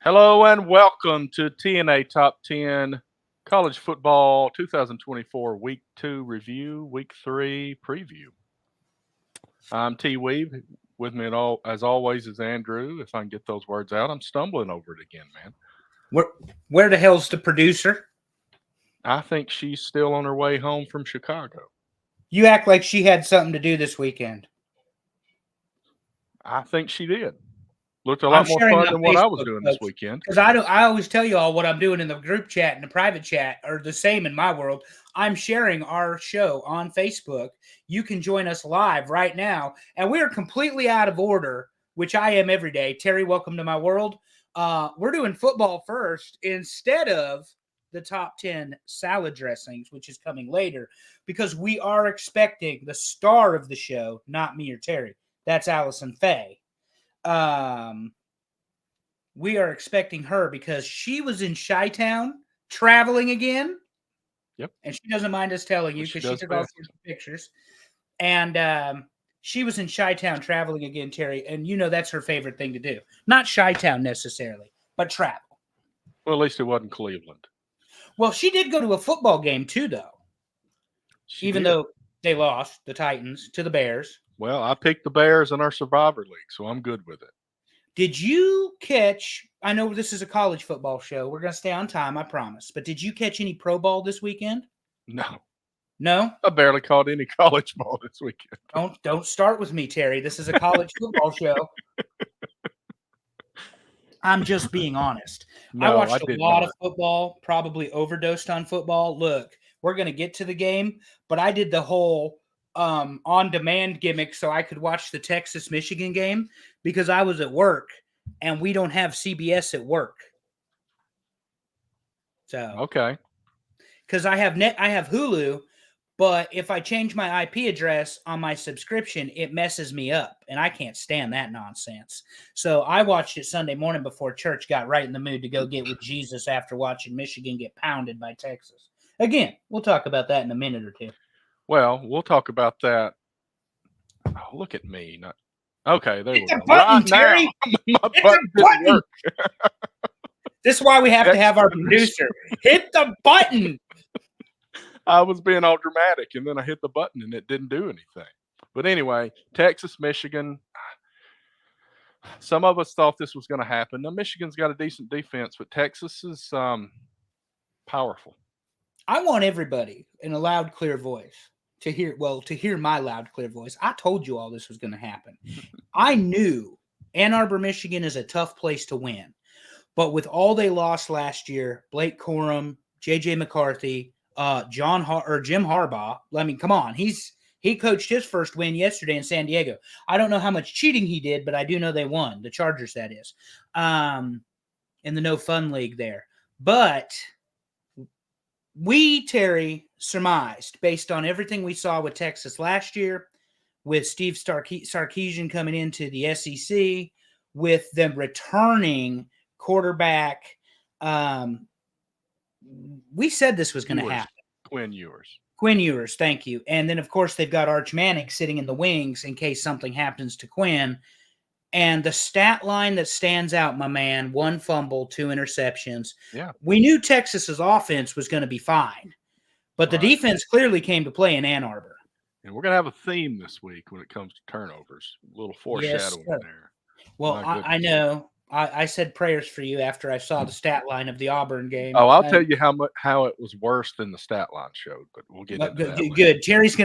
Hello and welcome to TNA Top 10 College Football 2024 Week 2 review, Week 3 preview. I'm T Weave. With me as always is Andrew. If I can get those words out, I'm stumbling over it again, man. Where the hell's the producer? I think she's still on her way home from Chicago. You act like she had something to do this weekend. I think she did. Looked a lot more fun than what I was doing this weekend. Because I always tell you all what I'm doing in the group chat and the private chat are the same in my world. I'm sharing our show on Facebook. You can join us live right now. And we're completely out of order, which I am every day. Terry, welcome to my world. We're doing football first instead of the top 10 salad dressings, which is coming later, because we are expecting the star of the show, not me or Terry. That's Allison Faye. We are expecting her because she was in Chi-Town traveling again. Yep. And she doesn't mind us telling you because she took all sorts of pictures. And she was in Chi-Town traveling again, Terry. And you know that's her favorite thing to do. Not Chi-Town necessarily, but travel. Well, at least it wasn't Cleveland. Well, she did go to a football game too, though. Even though they lost, the Titans, to the Bears. Well, I picked the Bears in our Survivor League, so I'm good with it. Did you catch, I know this is a college football show. We're going to stay on time, I promise. But did you catch any pro ball this weekend? No. No? I barely caught any college ball this weekend. Don't start with me, Terry. This is a college football show. I'm just being honest. No, I watched a lot of football, probably overdosed on football. Look, we're going to get to the game, but I did the whole on-demand gimmick so I could watch the Texas-Michigan game because I was at work, and we don't have CBS at work. So okay, because I have Hulu, but if I change my IP address on my subscription, it messes me up, and I can't stand that nonsense. So I watched it Sunday morning before church, got right in the mood to go get with Jesus after watching Michigan get pounded by Texas. Again, we'll talk about that in a minute or two. Well, we'll talk about that. Oh, look at me. Okay, there we go. Button, Terry. My button didn't work. This is why we have to have our producer. Hit the button. I was being all dramatic, and then I hit the button, and it didn't do anything. But anyway, Texas, Michigan. Some of us thought this was going to happen. Now, Michigan's got a decent defense, but Texas is powerful. I want everybody in a loud, clear voice to hear my loud, clear voice. I told you all this was going to happen. I knew Ann Arbor, Michigan is a tough place to win. But with all they lost last year, Blake Corum, J.J. McCarthy, Jim Harbaugh, I mean, come on. He coached his first win yesterday in San Diego. I don't know how much cheating he did, but I do know they won. The Chargers, that is. In the No Fun League there. But we, Terry, surmised, based on everything we saw with Texas last year, with Steve Sarkisian coming into the SEC, with them returning quarterback, we said this was going to happen. Quinn Ewers. Quinn Ewers, thank you. And then, of course, they've got Arch Manning sitting in the wings in case something happens to Quinn. And the stat line that stands out, my man, 1 fumble, 2 interceptions. Yeah. We knew Texas's offense was going to be fine, but the defense clearly came to play in Ann Arbor. And we're going to have a theme this week when it comes to turnovers. A little foreshadowing there. Well, I know. I said prayers for you after I saw the stat line of the Auburn game. Oh, I'll tell you how it was worse than the stat line showed, but we'll get into that later. Good. Terry's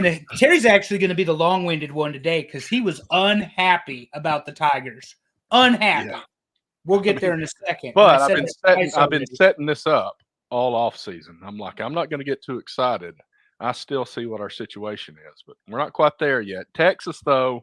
actually going to be the long-winded one today because he was unhappy about the Tigers. Unhappy. Yeah. We'll get there in a second. But I've been setting this up all off season. I'm like, I'm not going to get too excited. I still see what our situation is, but we're not quite there yet. Texas, though.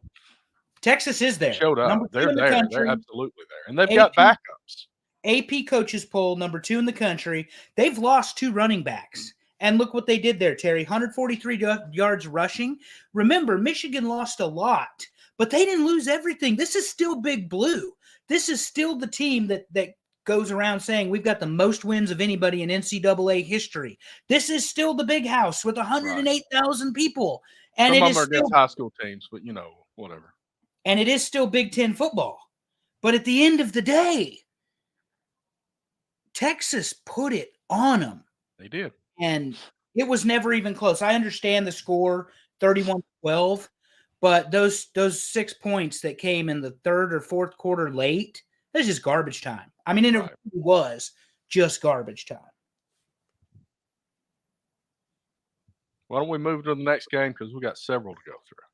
Texas is there. Showed up. They're there. They're absolutely there. And they've got backups. AP coaches poll, number 2 in the country. They've lost 2 running backs. And look what they did there, Terry. 143 yards rushing. Remember, Michigan lost a lot, but they didn't lose everything. This is still Big Blue. This is still the team that goes around saying we've got the most wins of anybody in NCAA history. This is still the Big House with 108,000 people. And some of them are against high school teams, but, whatever. And it is still Big Ten football. But at the end of the day, Texas put it on them. They did. And it was never even close. I understand the score, 31-12, but those 6 points that came in the third or fourth quarter late, that's just garbage time. I mean, and it was just garbage time. Why don't we move to the next game because we got several to go through.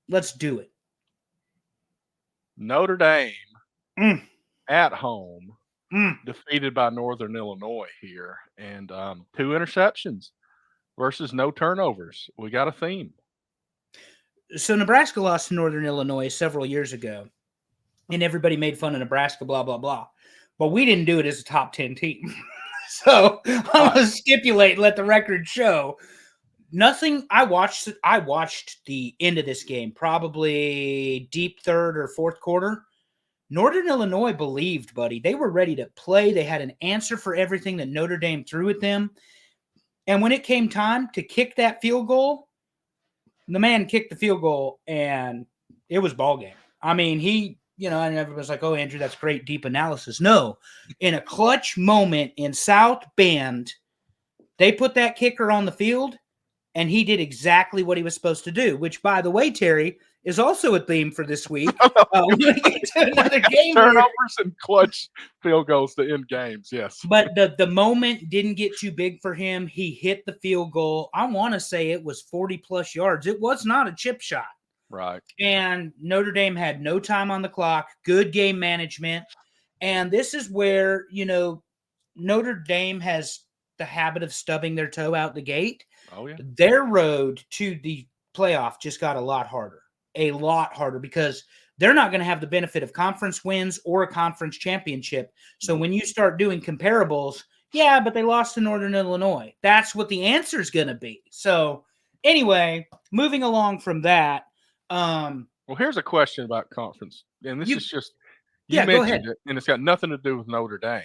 Let's do it. Notre Dame at home, defeated by Northern Illinois here, and 2 interceptions versus no turnovers. We got a theme. So Nebraska lost to Northern Illinois several years ago, and everybody made fun of Nebraska, blah, blah, blah. But we didn't do it as a top 10 team. So I'm going to stipulate and let the record show. Nothing. I watched the end of this game, probably deep third or fourth quarter. Northern Illinois believed, buddy. They were ready to play. They had an answer for everything that Notre Dame threw at them. And when it came time to kick that field goal, the man kicked the field goal, and it was ball game. I mean, and everyone's like, oh, Andrew, that's great deep analysis. No, in a clutch moment in South Bend, they put that kicker on the field, and he did exactly what he was supposed to do, which, by the way, Terry, is also a theme for this week. We're going to get to another game. Turnovers and clutch field goals to end games, yes. But the moment didn't get too big for him. He hit the field goal. I want to say it was 40-plus yards. It was not a chip shot. Right. And Notre Dame had no time on the clock, good game management. And this is where, Notre Dame has the habit of stubbing their toe out the gate. Oh, yeah. Their road to the playoff just got a lot harder because they're not going to have the benefit of conference wins or a conference championship. So when you start doing comparables, yeah, but they lost to Northern Illinois. That's what the answer is going to be. So anyway, moving along from that. Well, here's a question about conference. And this is just, you mentioned it, and it's got nothing to do with Notre Dame.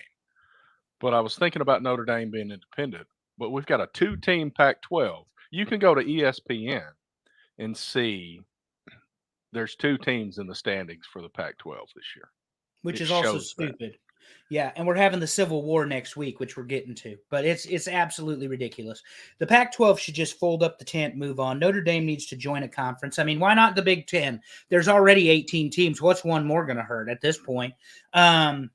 But I was thinking about Notre Dame being independent. But we've got a 2-team Pac-12. You can go to ESPN and see there's 2 teams in the standings for the Pac-12 this year. Which is also stupid. Yeah, and we're having the Civil War next week, which we're getting to. But it's absolutely ridiculous. The Pac-12 should just fold up the tent, move on. Notre Dame needs to join a conference. I mean, why not the Big Ten? There's already 18 teams. What's one more going to hurt at this point? But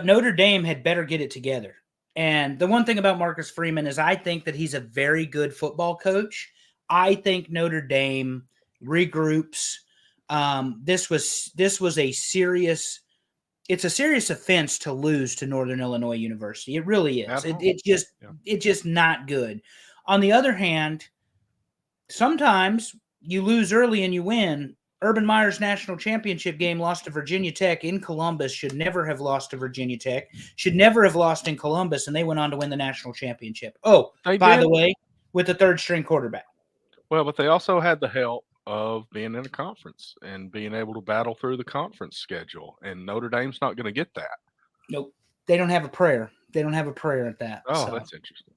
Notre Dame had better get it together. And the one thing about Marcus Freeman is I think that he's a very good football coach. I think Notre Dame regroups. This was a serious offense to lose to Northern Illinois University. It really is. It's just not good. On the other hand, sometimes you lose early and you win. Urban Meyer's national championship game lost to Virginia Tech in Columbus, should never have lost to Virginia Tech, should never have lost in Columbus, and they went on to win the national championship. Oh, by the way, with the third-string quarterback. Well, but they also had the help of being in a conference and being able to battle through the conference schedule, and Notre Dame's not going to get that. Nope. They don't have a prayer. They don't have a prayer at that. Oh, so. That's interesting.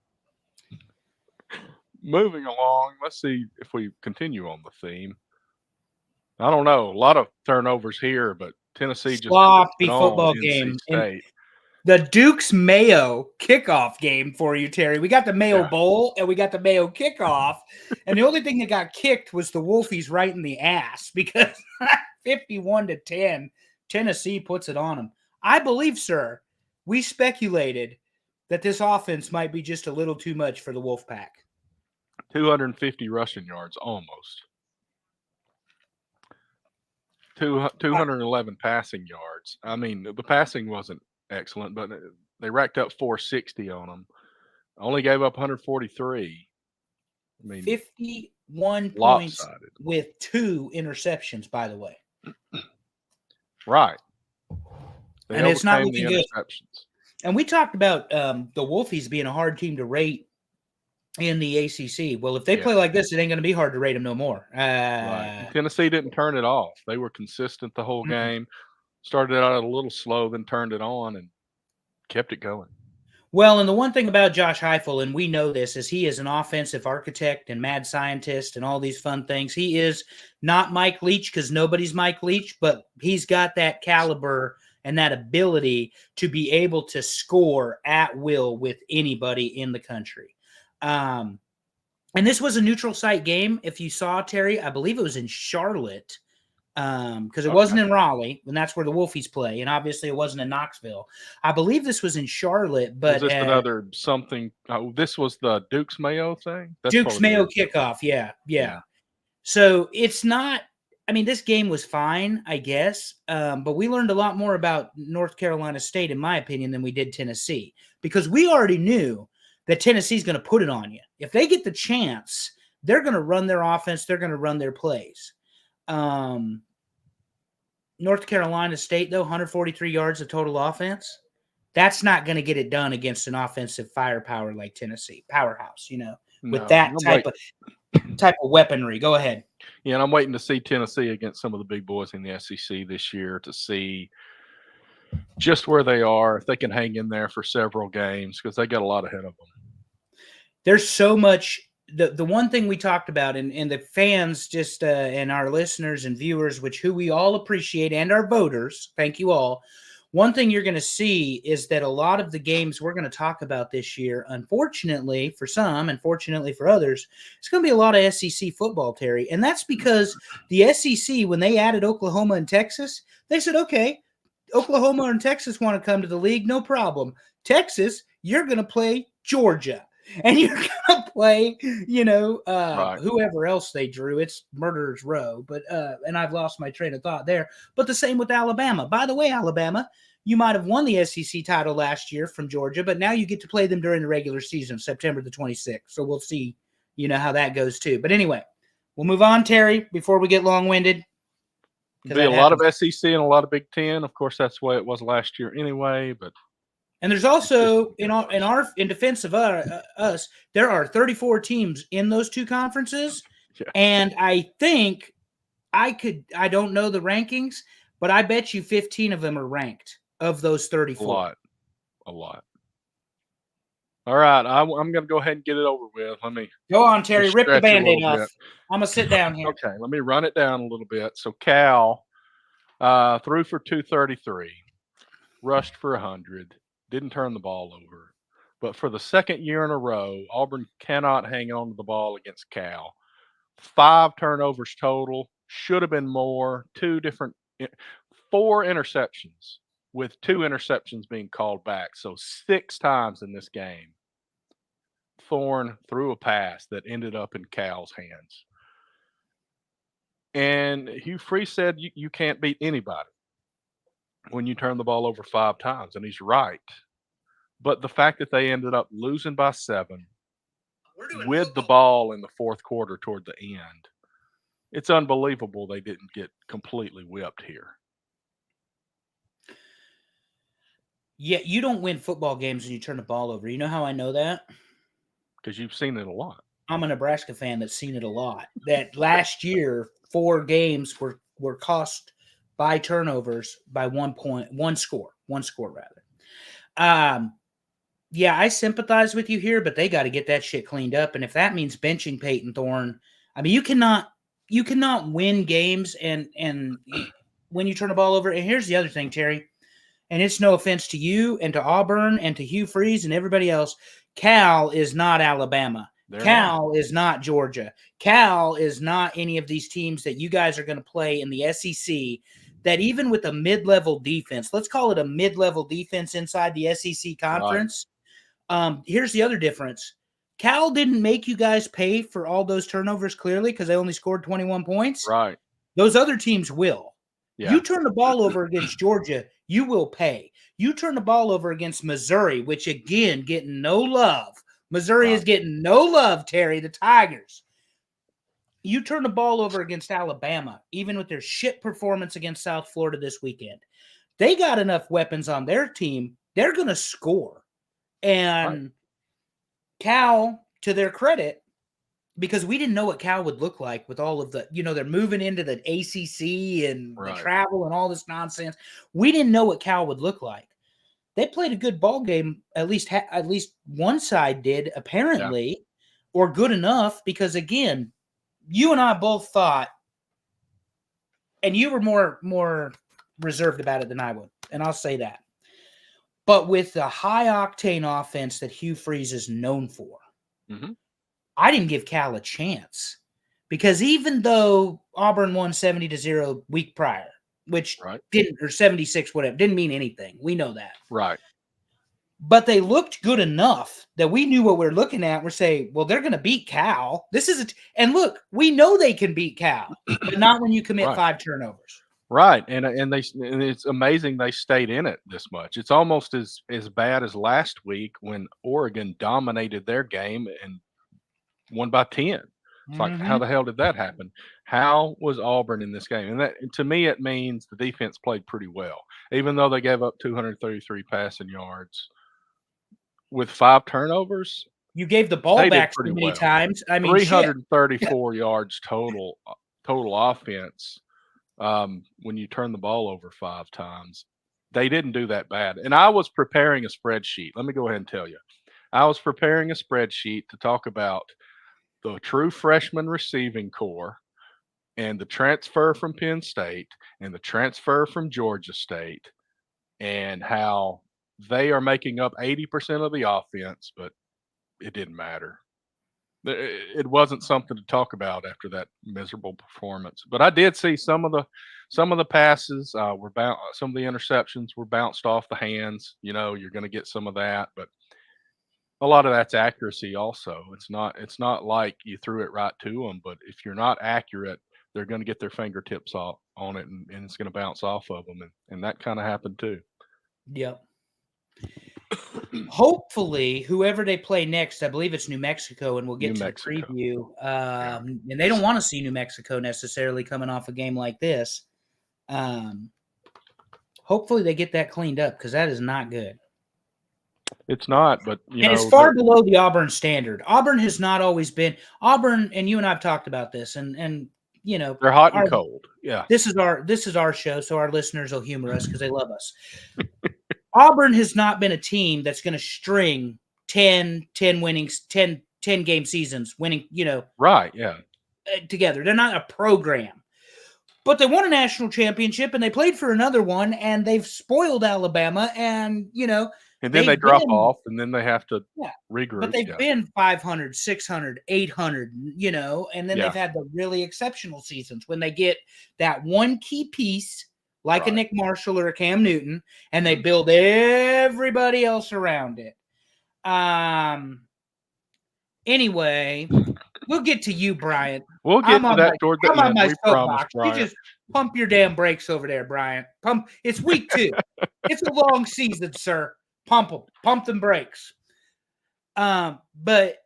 Moving along, let's see if we continue on the theme. I don't know. A lot of turnovers here, but Tennessee just sloppy football game. The Duke's Mayo kickoff game for you, Terry. We got the Mayo Bowl and we got the Mayo kickoff, and the only thing that got kicked was the Wolfies right in the ass because 51-10, Tennessee puts it on them. I believe, sir, we speculated that this offense might be just a little too much for the Wolfpack. 250 rushing yards, almost. 211 passing yards. I mean, the passing wasn't excellent, but they racked up 460 on them. Only gave up 143. I mean, 51 points with 2 interceptions, by the way. Right. And it's not looking good. And we talked about the Wolfies being a hard team to rate in the ACC. Well, if they play like this, it ain't going to be hard to rate them no more. Right. Tennessee didn't turn it off. They were consistent the whole game. Started out a little slow, then turned it on and kept it going. Well, and the one thing about Josh Heupel, and we know this, is he is an offensive architect and mad scientist and all these fun things. He is not Mike Leach because nobody's Mike Leach, but he's got that caliber and that ability to be able to score at will with anybody in the country. And this was a neutral site game. If you saw, Terry, I believe it was in Charlotte, because it wasn't in Raleigh, and that's where the Wolfies play, and obviously it wasn't in Knoxville. I believe this was in Charlotte, but was this another something? This was the Duke's Mayo thing. That's Duke's Mayo the kickoff. Yeah. So it's not. I mean, this game was fine, I guess, but we learned a lot more about North Carolina State, in my opinion, than we did Tennessee, because we already knew that Tennessee's going to put it on you. If they get the chance, they're going to run their offense. They're going to run their plays. North Carolina State, though, 143 yards of total offense. That's not going to get it done against an offensive firepower like Tennessee, powerhouse, with that type of weaponry. Go ahead. Yeah, and I'm waiting to see Tennessee against some of the big boys in the SEC this year to see just where they are, if they can hang in there for several games, because they got a lot ahead of them. There's so much. The one thing we talked about, and the fans just and our listeners and viewers, who we all appreciate, and our voters, thank you all. One thing you're going to see is that a lot of the games we're going to talk about this year, unfortunately for some, and fortunately for others, it's going to be a lot of SEC football, Terry. And that's because the SEC, when they added Oklahoma and Texas, they said, okay, Oklahoma and Texas want to come to the league, no problem. Texas, you're going to play Georgia. And you're going to play, Right. whoever else they drew. It's Murderer's Row. But and I've lost my train of thought there. But the same with Alabama. By the way, Alabama, you might have won the SEC title last year from Georgia, but now you get to play them during the regular season, September the 26th. So we'll see, how that goes too. But anyway, we'll move on, Terry, before we get long-winded. Be a lot of SEC and a lot of Big Ten. Of course, that's the way it was last year anyway, but. And there's also in defense of us, there are 34 teams in those two conferences, and I think I don't know the rankings, but I bet you 15 of them are ranked of those 34. A lot. All right, I'm going to go ahead and get it over with. Let me go on, Terry. Rip the Band-Aid off. I'm gonna sit down here. Okay, let me run it down a little bit. So Cal threw for 233, rushed for 100. Didn't turn the ball over. But for the second year in a row, Auburn cannot hang on to the ball against Cal. 5 turnovers total. Should have been more. 4 interceptions, with 2 interceptions being called back. So 6 times in this game, Thorne threw a pass that ended up in Cal's hands. And Hugh Freeze said you can't beat anybody when you turn the ball over 5 times, and he's right. But the fact that they ended up losing by 7 with the ball in the fourth quarter toward the end, it's unbelievable they didn't get completely whipped here. Yeah, you don't win football games when you turn the ball over. You know how I know that? Because you've seen it a lot. I'm a Nebraska fan that's seen it a lot. That last year, 4 games were cost by turnovers by 1 score rather. Yeah, I sympathize with you here, but they got to get that shit cleaned up. And if that means benching Peyton Thorne, I mean, you cannot win games and when you turn the ball over. And here's the other thing, Terry, and it's no offense to you and to Auburn and to Hugh Freeze and everybody else. Cal is not Alabama. Cal is not Georgia. Cal is not any of these teams that you guys are going to play in the SEC. That even with a mid-level defense, let's call it a mid-level defense inside the SEC conference. Right. Here's the other difference. Cal didn't make you guys pay for all those turnovers, clearly, because they only scored 21 points. Right. Those other teams will. Yeah. You turn the ball over against Georgia, you will pay. You turn the ball over against Missouri, which, again, getting no love. Missouri is getting no love, Terry, the Tigers. You turn the ball over against Alabama, even with their shit performance against South Florida this weekend. They got enough weapons on their team. They're going to score. And Cal, to their credit, because we didn't know what Cal would look like with all of the, they're moving into the ACC and the travel and all this nonsense. We didn't know what Cal would look like. They played a good ball game, at least one side did, apparently, or good enough, because, again, you and I both thought, and you were more reserved about it than I would. and I'll say that. But with the high octane offense that Hugh Freeze is known for, I didn't give Cal a chance because even though Auburn won 70-0 week prior, which didn't, or 76, whatever, didn't mean anything. We know that. Right. But they looked good enough that we knew what we're looking at. We're saying, well, they're going to beat Cal. This is and look, we know they can beat Cal, but not when you commit 5 turnovers. Right, and it's amazing they stayed in it this much. It's almost as bad as last week when Oregon dominated their game and won by 10. It's like, how the hell did that happen? How was Auburn in this game? And that, to me, it means the defense played pretty well, even though they gave up 233 passing yards with 5 turnovers. You gave the ball back so many times. I mean, 334 yards total offense. When you turn the ball over 5 times, they didn't do that bad. And I was preparing a spreadsheet. Let me go ahead and tell you, I was preparing a spreadsheet to talk about the true freshman receiving core and the transfer from Penn State and the transfer from Georgia State and how they are making up 80% of the offense, but it didn't matter. It wasn't something to talk about after that miserable performance. But I did see some of the passes some of the interceptions were bounced off the hands. You know, you're going to get some of that, but a lot of that's accuracy also. It's not like you threw it right to them, but if you're not accurate, they're going to get their fingertips on it, and it's going to bounce off of them, and that kind of happened too. Yep. Hopefully, whoever they play next, I believe it's New Mexico, and we'll get to the preview. And they don't want to see New Mexico necessarily coming off a game like this. Hopefully, they get that cleaned up because that is not good. It's not, but it's far below the Auburn standard. Auburn has not always been Auburn, and you and I've talked about this, and you know they're hot and cold. Yeah, this is our show, so our listeners will humor us because they love us. Auburn has not been a team that's going to string 10 winnings, 10 game seasons, winning, together. They're not a program. But they won a national championship, and they played for another one, and they've spoiled Alabama, and, and then they drop off, and then they have to regroup. But they've been 500, 600, 800, and then they've had the really exceptional seasons when they get that one key piece like a Nick Marshall or a Cam Newton, and they build everybody else around it. Anyway, we'll get to you, Bryant. We'll get to that toward the end. On my we promise, Bryant. You just pump your damn brakes over there, Bryant. Pump. It's week 2. It's a long season, sir. Pump them. Pump them brakes. But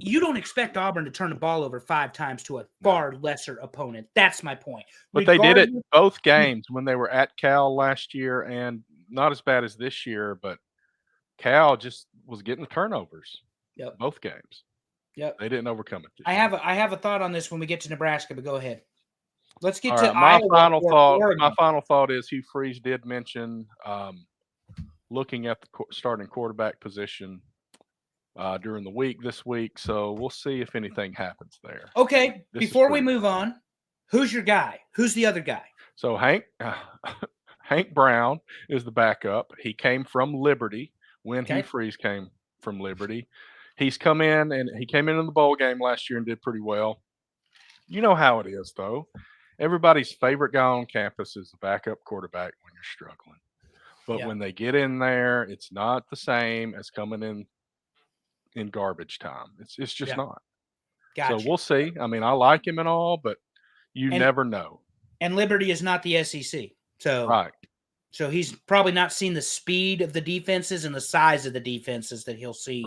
you don't expect Auburn to turn the ball over 5 times to a far lesser opponent. That's my point. But they did it both games when they were at Cal last year, and not as bad as this year, but Cal just was getting the turnovers. Yep. Both games. Yep. They didn't overcome it. I have a thought on this when we get to Nebraska, but go ahead. Let's get to Iowa. My final thought is Hugh Freeze did mention looking at the starting quarterback position during the week this week, so we'll see if anything happens there. Okay, before we move on, who's your guy? Who's the other guy? So Hank Brown is the backup. He came from Liberty when Hugh Freeze came from Liberty. He's come in, and he came in the bowl game last year and did pretty well. You know how it is, though. Everybody's favorite guy on campus is the backup quarterback when you're struggling. But when they get in there, it's not the same as coming in garbage time. It's just not. Gotcha. So we'll see. I mean, I like him and all, but you never know. And Liberty is not the SEC. So So he's probably not seen the speed of the defenses and the size of the defenses that he'll see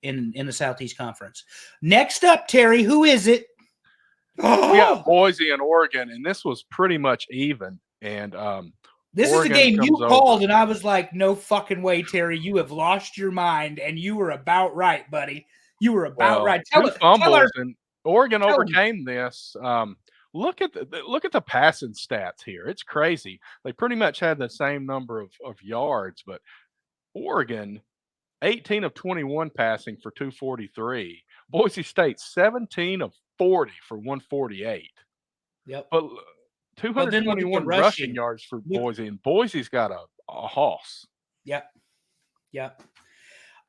in the Southeast Conference. Next up, Terry, who is it? We got Boise and Oregon, and this was pretty much even. And this Oregon is a game you called, and I was like, no fucking way, Terry. You have lost your mind, and you were about right, buddy. You were about right. And Oregon overcame this. Look at the passing stats here. It's crazy. They pretty much had the same number of yards, but Oregon, 18 of 21 passing for 243. Boise State, 17 of 40 for 148. Yep. But But then look at the 221 rushing rushing. yards for Look- Boise, and Boise's got a hoss. Yep. Yep.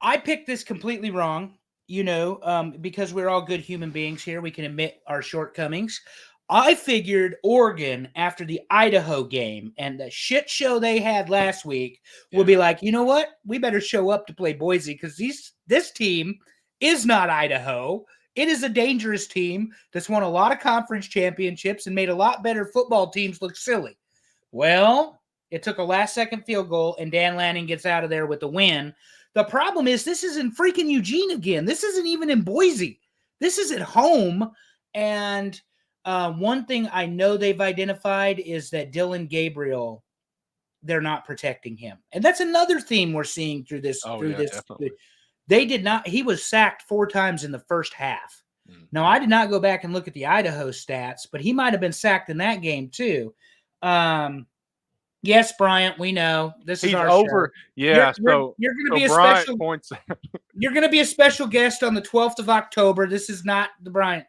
I picked this completely wrong, because we're all good human beings here. We can admit our shortcomings. I figured Oregon, after the Idaho game and the shit show they had last week, would be like, you know what? We better show up to play Boise because this team is not Idaho. It is a dangerous team that's won a lot of conference championships and made a lot better football teams look silly. Well, it took a last-second field goal, and Dan Lanning gets out of there with the win. The problem is this is in freaking Eugene again. This isn't even in Boise. This is at home, and one thing I know they've identified is that Dylan Gabriel, they're not protecting him. And that's another theme we're seeing through this. Definitely. They did not. He was sacked 4 times in the first half. Now, I did not go back and look at the Idaho stats, but he might have been sacked in that game too. Yes, Bryant, we know this is our over. Show. Yeah, you're going to be a Bryant special. points. You're going to be a special guest on the 12th of October. This is not the Bryant.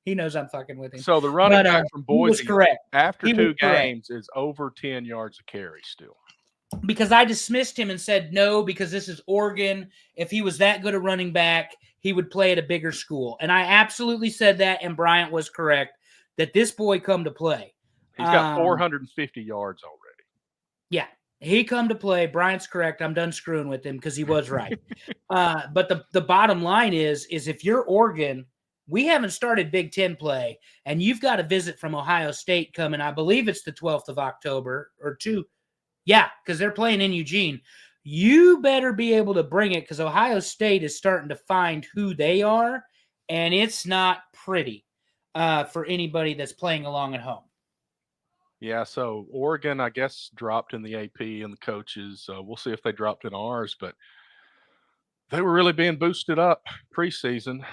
He knows I'm fucking with him. So the running back from Boise was correct. After 2 games is over 10 yards a carry still. Because I dismissed him and said no, because this is Oregon. If he was that good a running back, he would play at a bigger school. And I absolutely said that, and Bryant was correct, that this boy come to play. He's got 450 yards already. Yeah, he come to play. Bryant's correct. I'm done screwing with him because he was right. But the bottom line is if you're Oregon, we haven't started Big Ten play, and you've got a visit from Ohio State coming. I believe it's the 12th of October or 2. Yeah, because they're playing in Eugene. You better be able to bring it because Ohio State is starting to find who they are, and it's not pretty for anybody that's playing along at home. Yeah, so Oregon, I guess, dropped in the AP and the coaches. We'll see if they dropped in ours, but they were really being boosted up preseason.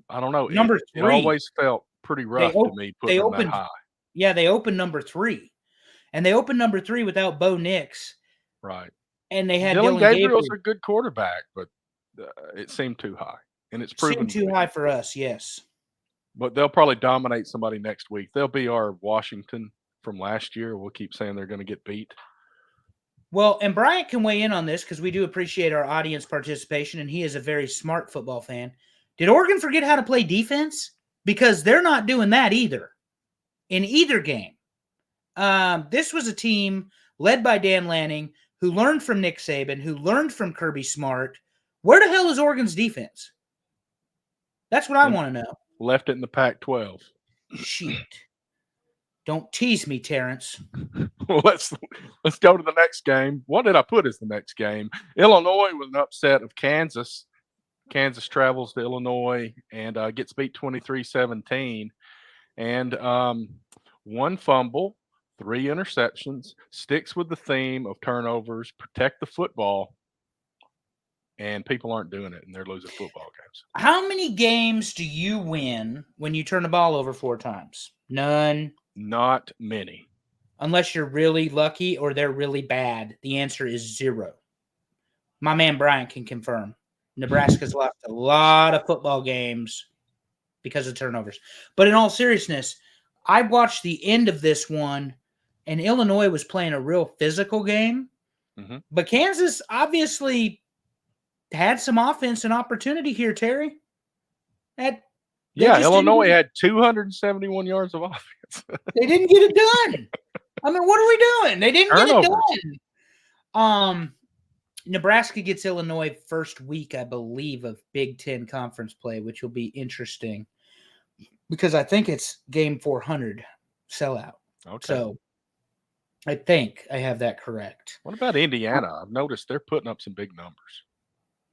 I don't know. Number 3. It always felt pretty rough to me putting them that high. Yeah, they opened number 3. And they opened number 3 without Bo Nix. Right. And they had Dylan Gabriel's a good quarterback, but it seemed too high. And it's proven too high for us, yes. But they'll probably dominate somebody next week. They'll be our Washington from last year. We'll keep saying they're going to get beat. Well, and Bryant can weigh in on this because we do appreciate our audience participation, and he is a very smart football fan. Did Oregon forget how to play defense? Because they're not doing that either in either game. This was a team led by Dan Lanning who learned from Nick Saban, who learned from Kirby Smart. Where the hell is Oregon's defense? That's what I want to know. Left it in the Pac-12. Shit. Don't tease me, Terrence. Well, let's go to the next game. What did I put as the next game? Illinois was an upset of Kansas. Kansas travels to Illinois and gets beat 23-17. And 1 fumble, 3 interceptions, sticks with the theme of turnovers, protect the football. And people aren't doing it, and they're losing football games. How many games do you win when you turn the ball over 4 times? None. Not many. Unless you're really lucky or they're really bad. The answer is 0. My man Bryant can confirm. Nebraska's lost a lot of football games because of turnovers. But in all seriousness, I watched the end of this one, and Illinois was playing a real physical game. Mm-hmm. But Kansas obviously had some offense and opportunity here, Terry. Illinois had 271 yards of offense. They didn't get it done. I mean, what are we doing? They didn't get it done. Nebraska gets Illinois first week, I believe, of Big Ten conference play, which will be interesting because I think it's game 400 sellout. Okay. So I think I have that correct. What about Indiana? I've noticed they're putting up some big numbers.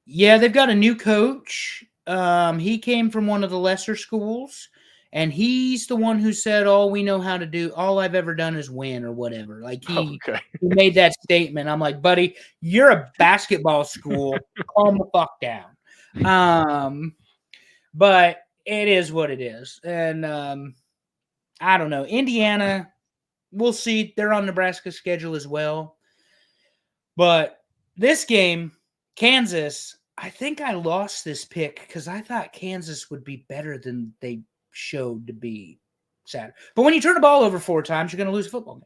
Yeah, they've got a new coach. He came from one of the lesser schools, and he's the one who said, all we know how to do, all I've ever done is win or whatever. Like he made that statement. I'm like, buddy, you're a basketball school. Calm the fuck down. But it is what it is. And I don't know. Indiana, we'll see. They're on Nebraska's schedule as well. But this game, Kansas, I think I lost this pick because I thought Kansas would be better than they showed to be. Sad. But when you turn the ball over 4 times, you're going to lose a football game.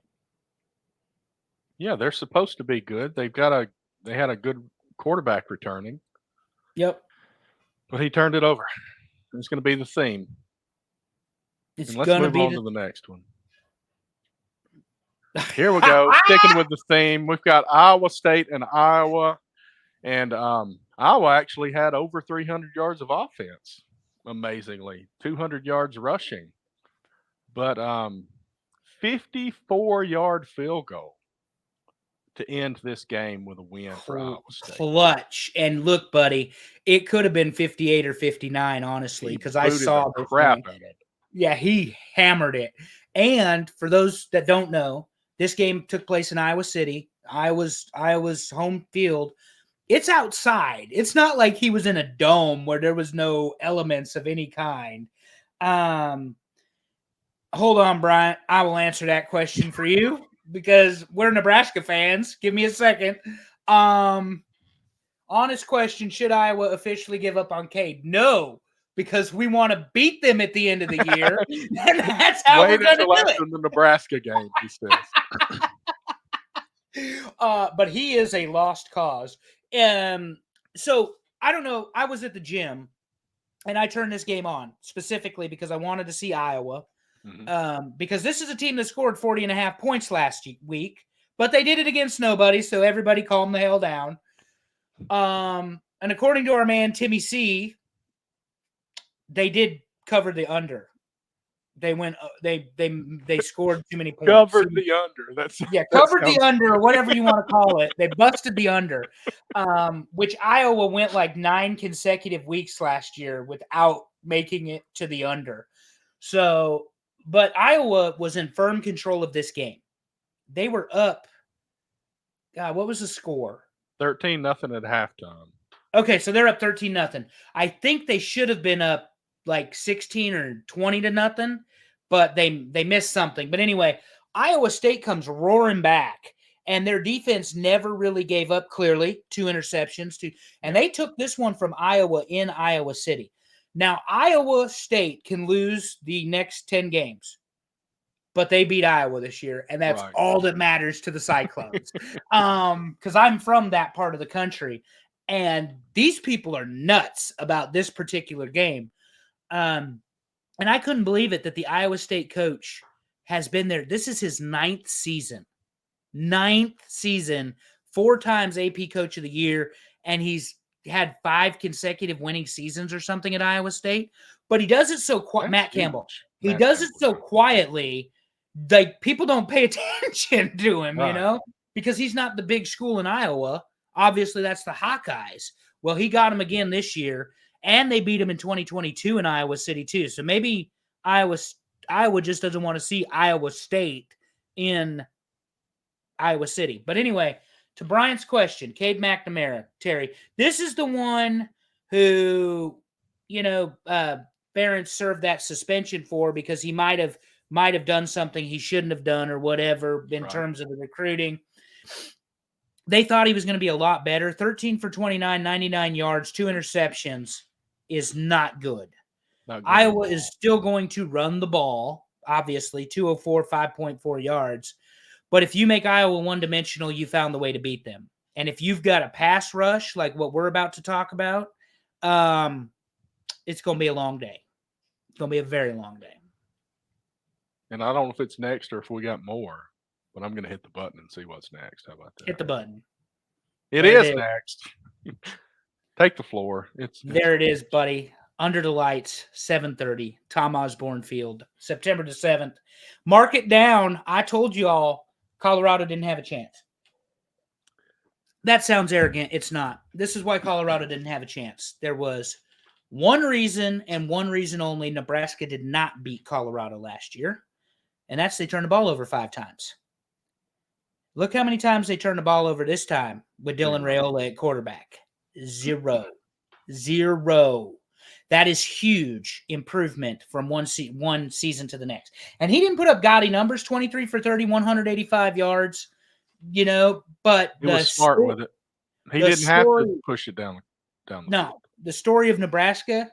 Yeah, they're supposed to be good. They had a good quarterback returning, Yep. but he turned it over. It's going to be the theme. It's And let's going to move be on to the next one. Here we go. Sticking with the theme, we've got Iowa State and Iowa. And Iowa actually had over 300 yards of offense, amazingly, 200 yards rushing. But 54-yard field goal to end this game with a win for Iowa State. Clutch. And look, buddy, it could have been 58 or 59, honestly, because I saw the this crap thing. out of it. Yeah, he hammered it. And for those that don't know, this game took place in Iowa City. Iowa's home field. It's outside. It's not like he was in a dome where there was no elements of any kind. Hold on, Bryant. I will answer that question for you because we're Nebraska fans. Give me a second. Honest question, should Iowa officially give up on Cade? No, because we want to beat them at the end of the year. And that's how we're going to do it. In the Nebraska game, he says. But he is a lost cause. So I don't know. I was at the gym and I turned this game on specifically because I wanted to see Iowa. Because this is a team that scored 40.5 points last week, but they did it against nobody. So everybody calm the hell down. And according to our man, Timmy C, they did cover the under. They went. They scored too many points. Covered the under. Covered the under, or whatever you want to call it. They busted the under, which Iowa went like 9 consecutive weeks last year without making it to the under. So, but Iowa was in firm control of this game. They were up. God, what was the score? 13-0 at halftime. Okay, so they're up 13-0. I think they should have been up like 16 or 20-0, but they missed something. But anyway, Iowa State comes roaring back, and their defense never really gave up clearly. 2 interceptions. And they took this one from Iowa in Iowa City. Now, Iowa State can lose the next 10 games, but they beat Iowa this year, and that's all that matters to the Cyclones. Because I'm from that part of the country, and these people are nuts about this particular game. And I couldn't believe it that the Iowa State coach has been there. This is his 9th season. 9th season, 4 times AP Coach of the Year, and he's had 5 consecutive winning seasons or something at Iowa State. But he does it so quiet. Matt Campbell. He does it so quietly, like people don't pay attention to him, you know, because he's not the big school in Iowa. Obviously, that's the Hawkeyes. Well, he got him again this year, and they beat him in 2022 in Iowa City too. So maybe Iowa just doesn't want to see Iowa State in Iowa City. But anyway, to Brian's question, Cade McNamara, Terry, this is the one who, you know, Barron served that suspension for because he might have done something he shouldn't have done or whatever in terms of the recruiting. They thought he was going to be a lot better. 13 for 29, 99 yards, 2 interceptions is not good. Iowa is still going to run the ball, obviously, 204, 5.4 yards. But if you make Iowa one-dimensional, you found the way to beat them. And if you've got a pass rush like what we're about to talk about, it's going to be a long day. It's going to be a very long day. And I don't know if it's next or if we got more, but I'm going to hit the button and see what's next. How about that? Hit the button. It is next. Take the floor. There it is, buddy. Under the lights, 7:30, Tom Osborne Field, September the 7th. Mark it down. I told you all Colorado didn't have a chance. That sounds arrogant. It's not. This is why Colorado didn't have a chance. There was one reason and one reason only Nebraska did not beat Colorado last year, and that's they turned the ball over 5 times. Look how many times they turned the ball over this time with Dylan Raiola at quarterback. 0. That is huge improvement from one season to the next. And he didn't put up gaudy numbers, 23 for 30, 185 yards, you know, but he was smart with it. He didn't have to push it down the field. The story of Nebraska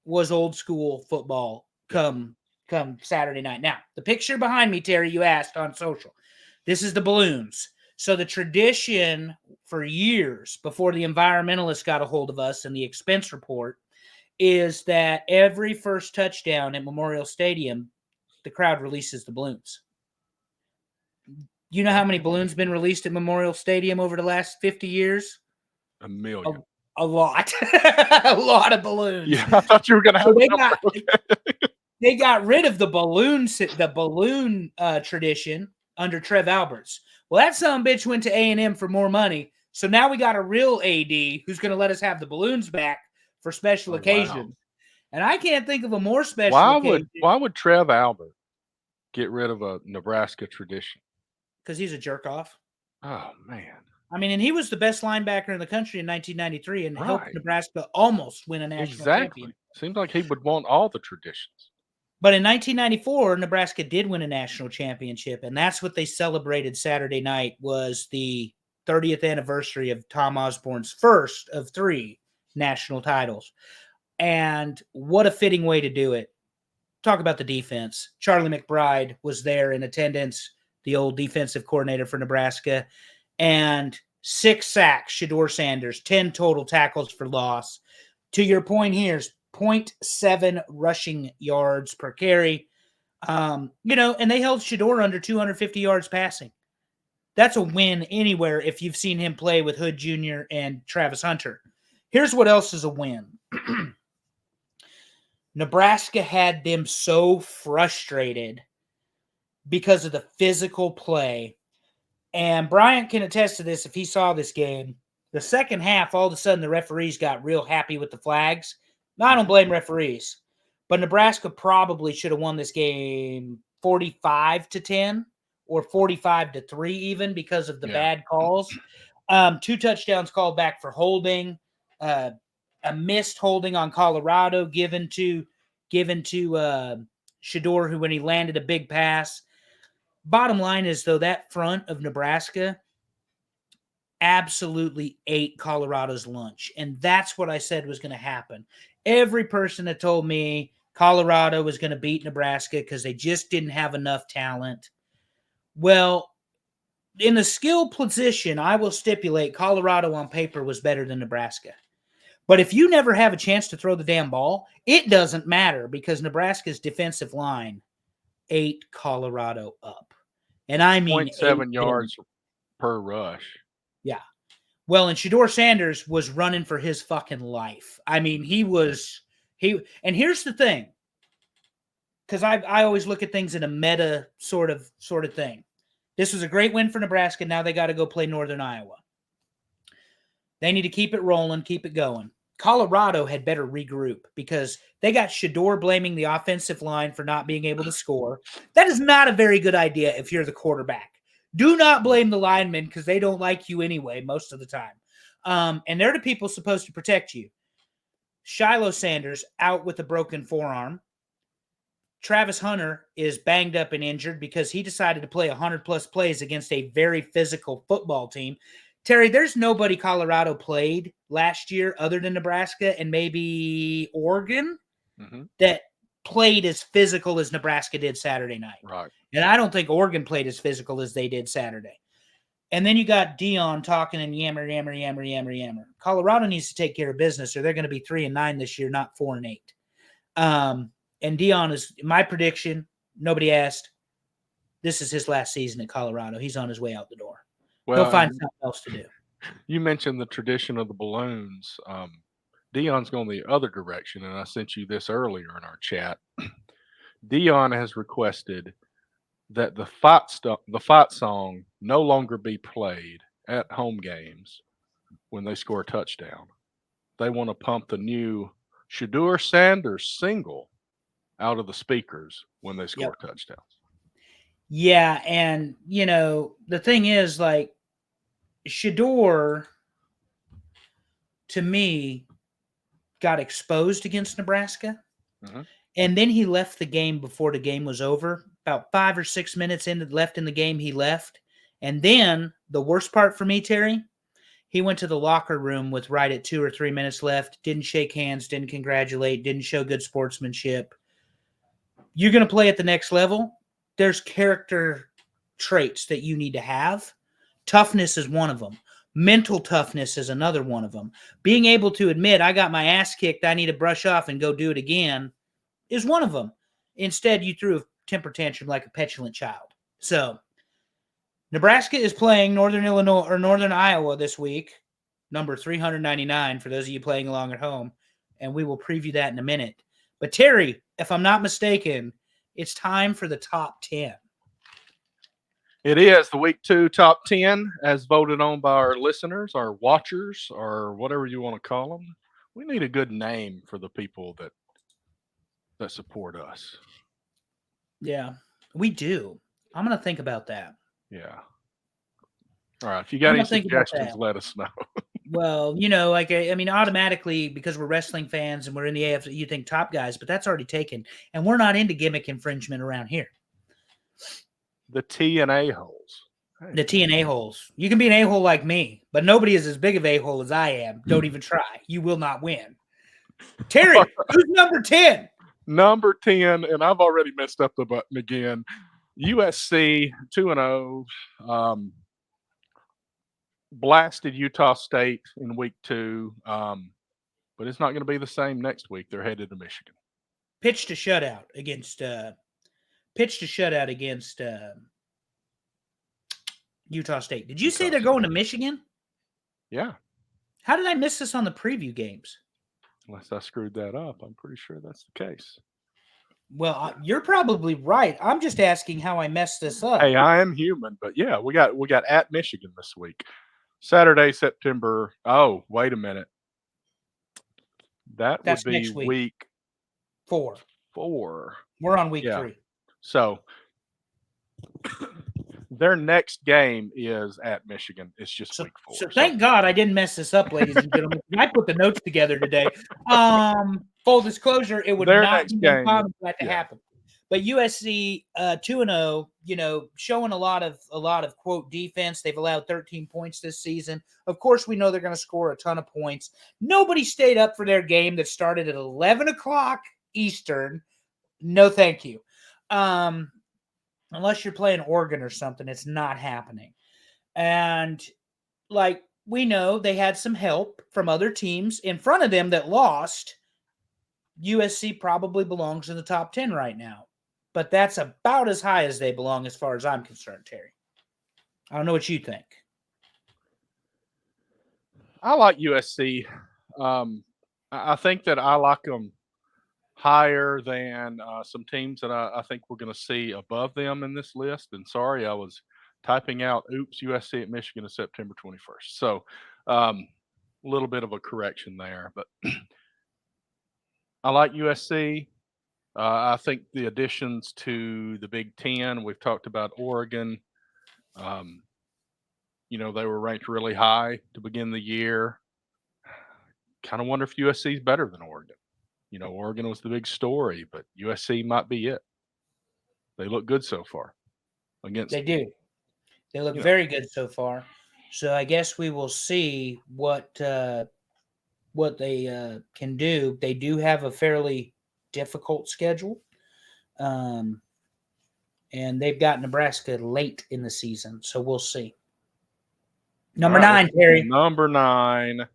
was old school football come come Saturday night. Now, the picture behind me, Terry, you asked on social. This is the balloons. So the tradition for years before the environmentalists got a hold of us and the expense report is that every first touchdown at Memorial Stadium, the crowd releases the balloons. You know how many balloons been released at Memorial Stadium over the last 50 years? A million. A lot. A lot of balloons. Yeah, I thought you were going to have they got rid of the balloon tradition under Trev Alberts. Well, that son of a bitch went to A&M for more money. So now we got a real AD who's going to let us have the balloons back for special occasions. Wow. And I can't think of a more special occasion. Why would Trev Albert get rid of a Nebraska tradition? Because he's a jerk off. Oh, man. I mean, and he was the best linebacker in the country in 1993 and helped Nebraska almost win a national championship. Seems like he would want all the traditions. But in 1994, Nebraska did win a national championship, and that's what they celebrated Saturday night was the 30th anniversary of Tom Osborne's first of 3 national titles. And what a fitting way to do it. Talk about the defense. Charlie McBride was there in attendance, the old defensive coordinator for Nebraska, and 6 sacks, Shedeur Sanders, 10 total tackles for loss. To your point here, 0.7 rushing yards per carry. And they held Shedeur under 250 yards passing. That's a win anywhere if you've seen him play with Hood Jr. and Travis Hunter. Here's what else is a win. Nebraska had them so frustrated because of the physical play. And Bryant can attest to this if he saw this game. The second half, all of a sudden, the referees got real happy with the flags. Now, I don't blame referees, but Nebraska probably should have won this game 45-10 or 45-3 even because of the bad calls. 2 touchdowns called back for holding, a missed holding on Colorado given to Shedeur, who when he landed a big pass. Bottom line is, though, that front of Nebraska absolutely ate Colorado's lunch. And that's what I said was going to happen. Every person that told me Colorado was going to beat Nebraska because they just didn't have enough talent. Well, in the skill position, I will stipulate Colorado on paper was better than Nebraska. But if you never have a chance to throw the damn ball, it doesn't matter because Nebraska's defensive line ate Colorado up. And I mean 0.7 yards per rush. Yeah. Well, and Shedeur Sanders was running for his fucking life. I mean, and here's the thing, because I always look at things in a meta sort of thing. This was a great win for Nebraska. Now they got to go play Northern Iowa. They need to keep it rolling, keep it going. Colorado had better regroup because they got Shedeur blaming the offensive line for not being able to score. That is not a very good idea if you're the quarterback. Do not blame the linemen because they don't like you anyway most of the time. And they're the people supposed to protect you. Shiloh Sanders out with a broken forearm. Travis Hunter is banged up and injured because he decided to play 100-plus plays against a very physical football team. Terry, there's nobody Colorado played last year other than Nebraska and maybe Oregon that played as physical as Nebraska did Saturday night. Right. And I don't think Oregon played as physical as they did Saturday. And then you got Dion talking and yammer. Colorado needs to take care of business or they're going to be 3-9 this year, not 4-8. And Dion is my prediction. Nobody asked. This is his last season at Colorado. He's on his way out the door. He'll find something else to do. You mentioned the tradition of the balloons. Dion's going the other direction, and I sent you this earlier in our chat. Dion has requested that the fight song no longer be played at home games when they score a touchdown. They want to pump the new Shedeur Sanders single out of the speakers when they score touchdowns. Yeah, and, the thing is, like, Shedeur, to me, got exposed against Nebraska, and then he left the game before the game was over. About 5 or 6 minutes left in the game, he left. And then, the worst part for me, Terry, he went to the locker room with right at 2 or 3 minutes left, didn't shake hands, didn't congratulate, didn't show good sportsmanship. you're going to play at the next level. There's character traits that you need to have. Toughness is one of them. Mental toughness is another one of them. Being able to admit, I got my ass kicked, I need to brush off and go do it again, is one of them. Instead, you threw a temper tantrum like a petulant child. So, Nebraska is playing Northern Illinois or Northern Iowa this week, number 399 for those of you playing along at home, and we will preview that in a minute. But Terry, if I'm not mistaken, it's time for the top 10. It is the week 2 top 10 as voted on by our listeners, our watchers, or whatever you want to call them. We need a good name for the people that support us. Yeah, we do. I'm going to think about that. Yeah. All right. If you got any suggestions, let us know. Well, I mean, automatically, because we're wrestling fans and we're in the AFC, you think top guys, but that's already taken. And we're not into gimmick infringement around here. The T and A holes. The T and A holes. You can be an a-hole like me, but nobody is as big of a hole as I am. Don't even try. You will not win. Terry, who's number 10? Number 10, and I've already messed up the button again. USC 2-0. Blasted Utah State in week 2. But it's not going to be the same next week. They're headed to Michigan. Pitched a shutout against Utah State. Did you say they're going to Michigan? Yeah. How did I miss this on the preview games? Unless I screwed that up. I'm pretty sure that's the case. Well, you're probably right. I'm just asking how I messed this up. Hey, I am human, but yeah, we got at Michigan this week. Saturday, September. Oh, wait a minute. That's would be week 4. 4. We're on week 3. So their next game is at Michigan. It's just week 4. So thank God I didn't mess this up, ladies and gentlemen. I put the notes together today. Full disclosure, it would not be uncommon for that to happen. But USC 2-0, showing a lot of quote defense. They've allowed 13 points this season. Of course, we know they're going to score a ton of points. Nobody stayed up for their game that started at 11 o'clock Eastern. No, thank you. Unless you're playing Oregon or something, it's not happening. And we know they had some help from other teams in front of them that lost. USC probably belongs in the top 10 right now. But that's about as high as they belong as far as I'm concerned, Terry. I don't know what you think. I like USC. I think that I like them higher than some teams that I think we're going to see above them in this list. And sorry, I was typing out, oops, USC at Michigan is September 21st. So a little bit of a correction there. But I like USC. I think the additions to the Big Ten, we've talked about Oregon. They were ranked really high to begin the year. Kind of wonder if USC is better than Oregon. Oregon was the big story, but USC might be it. They look good so far. They do. They look very good so far. So I guess we will see what they can do. They do have a fairly difficult schedule, and they've got Nebraska late in the season. So we'll see. Number 9, Terry. Number 9.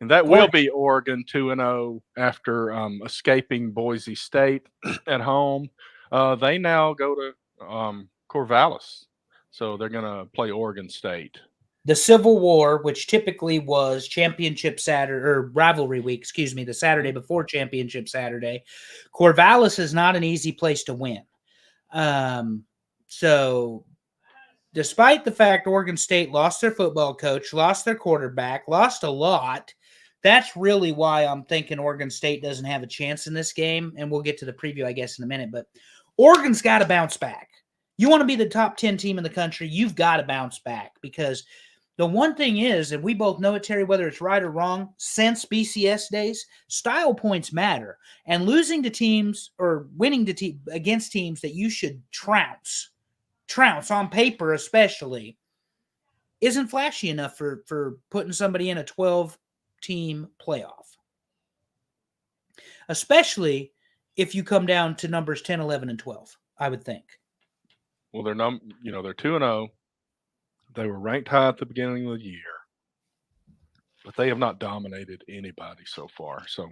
And that will be Oregon 2-0 after escaping Boise State at home. They now go to Corvallis. So they're going to play Oregon State. The Civil War, which typically was Championship Saturday or Rivalry Week, the Saturday before Championship Saturday. Corvallis is not an easy place to win. So despite the fact Oregon State lost their football coach, lost their quarterback, lost a lot, that's really why I'm thinking Oregon State doesn't have a chance in this game. And we'll get to the preview, I guess, in a minute. But Oregon's got to bounce back. You want to be the top 10 team in the country, you've got to bounce back. Because the one thing is, and we both know it, Terry, whether it's right or wrong, since BCS days, style points matter. And losing to teams or winning to against teams that you should trounce on paper especially, isn't flashy enough for putting somebody in a 12-team playoff. Especially if you come down to numbers 10, 11, and 12, I would think. Well, they're 2-0. They were ranked high at the beginning of the year, but they have not dominated anybody so far. So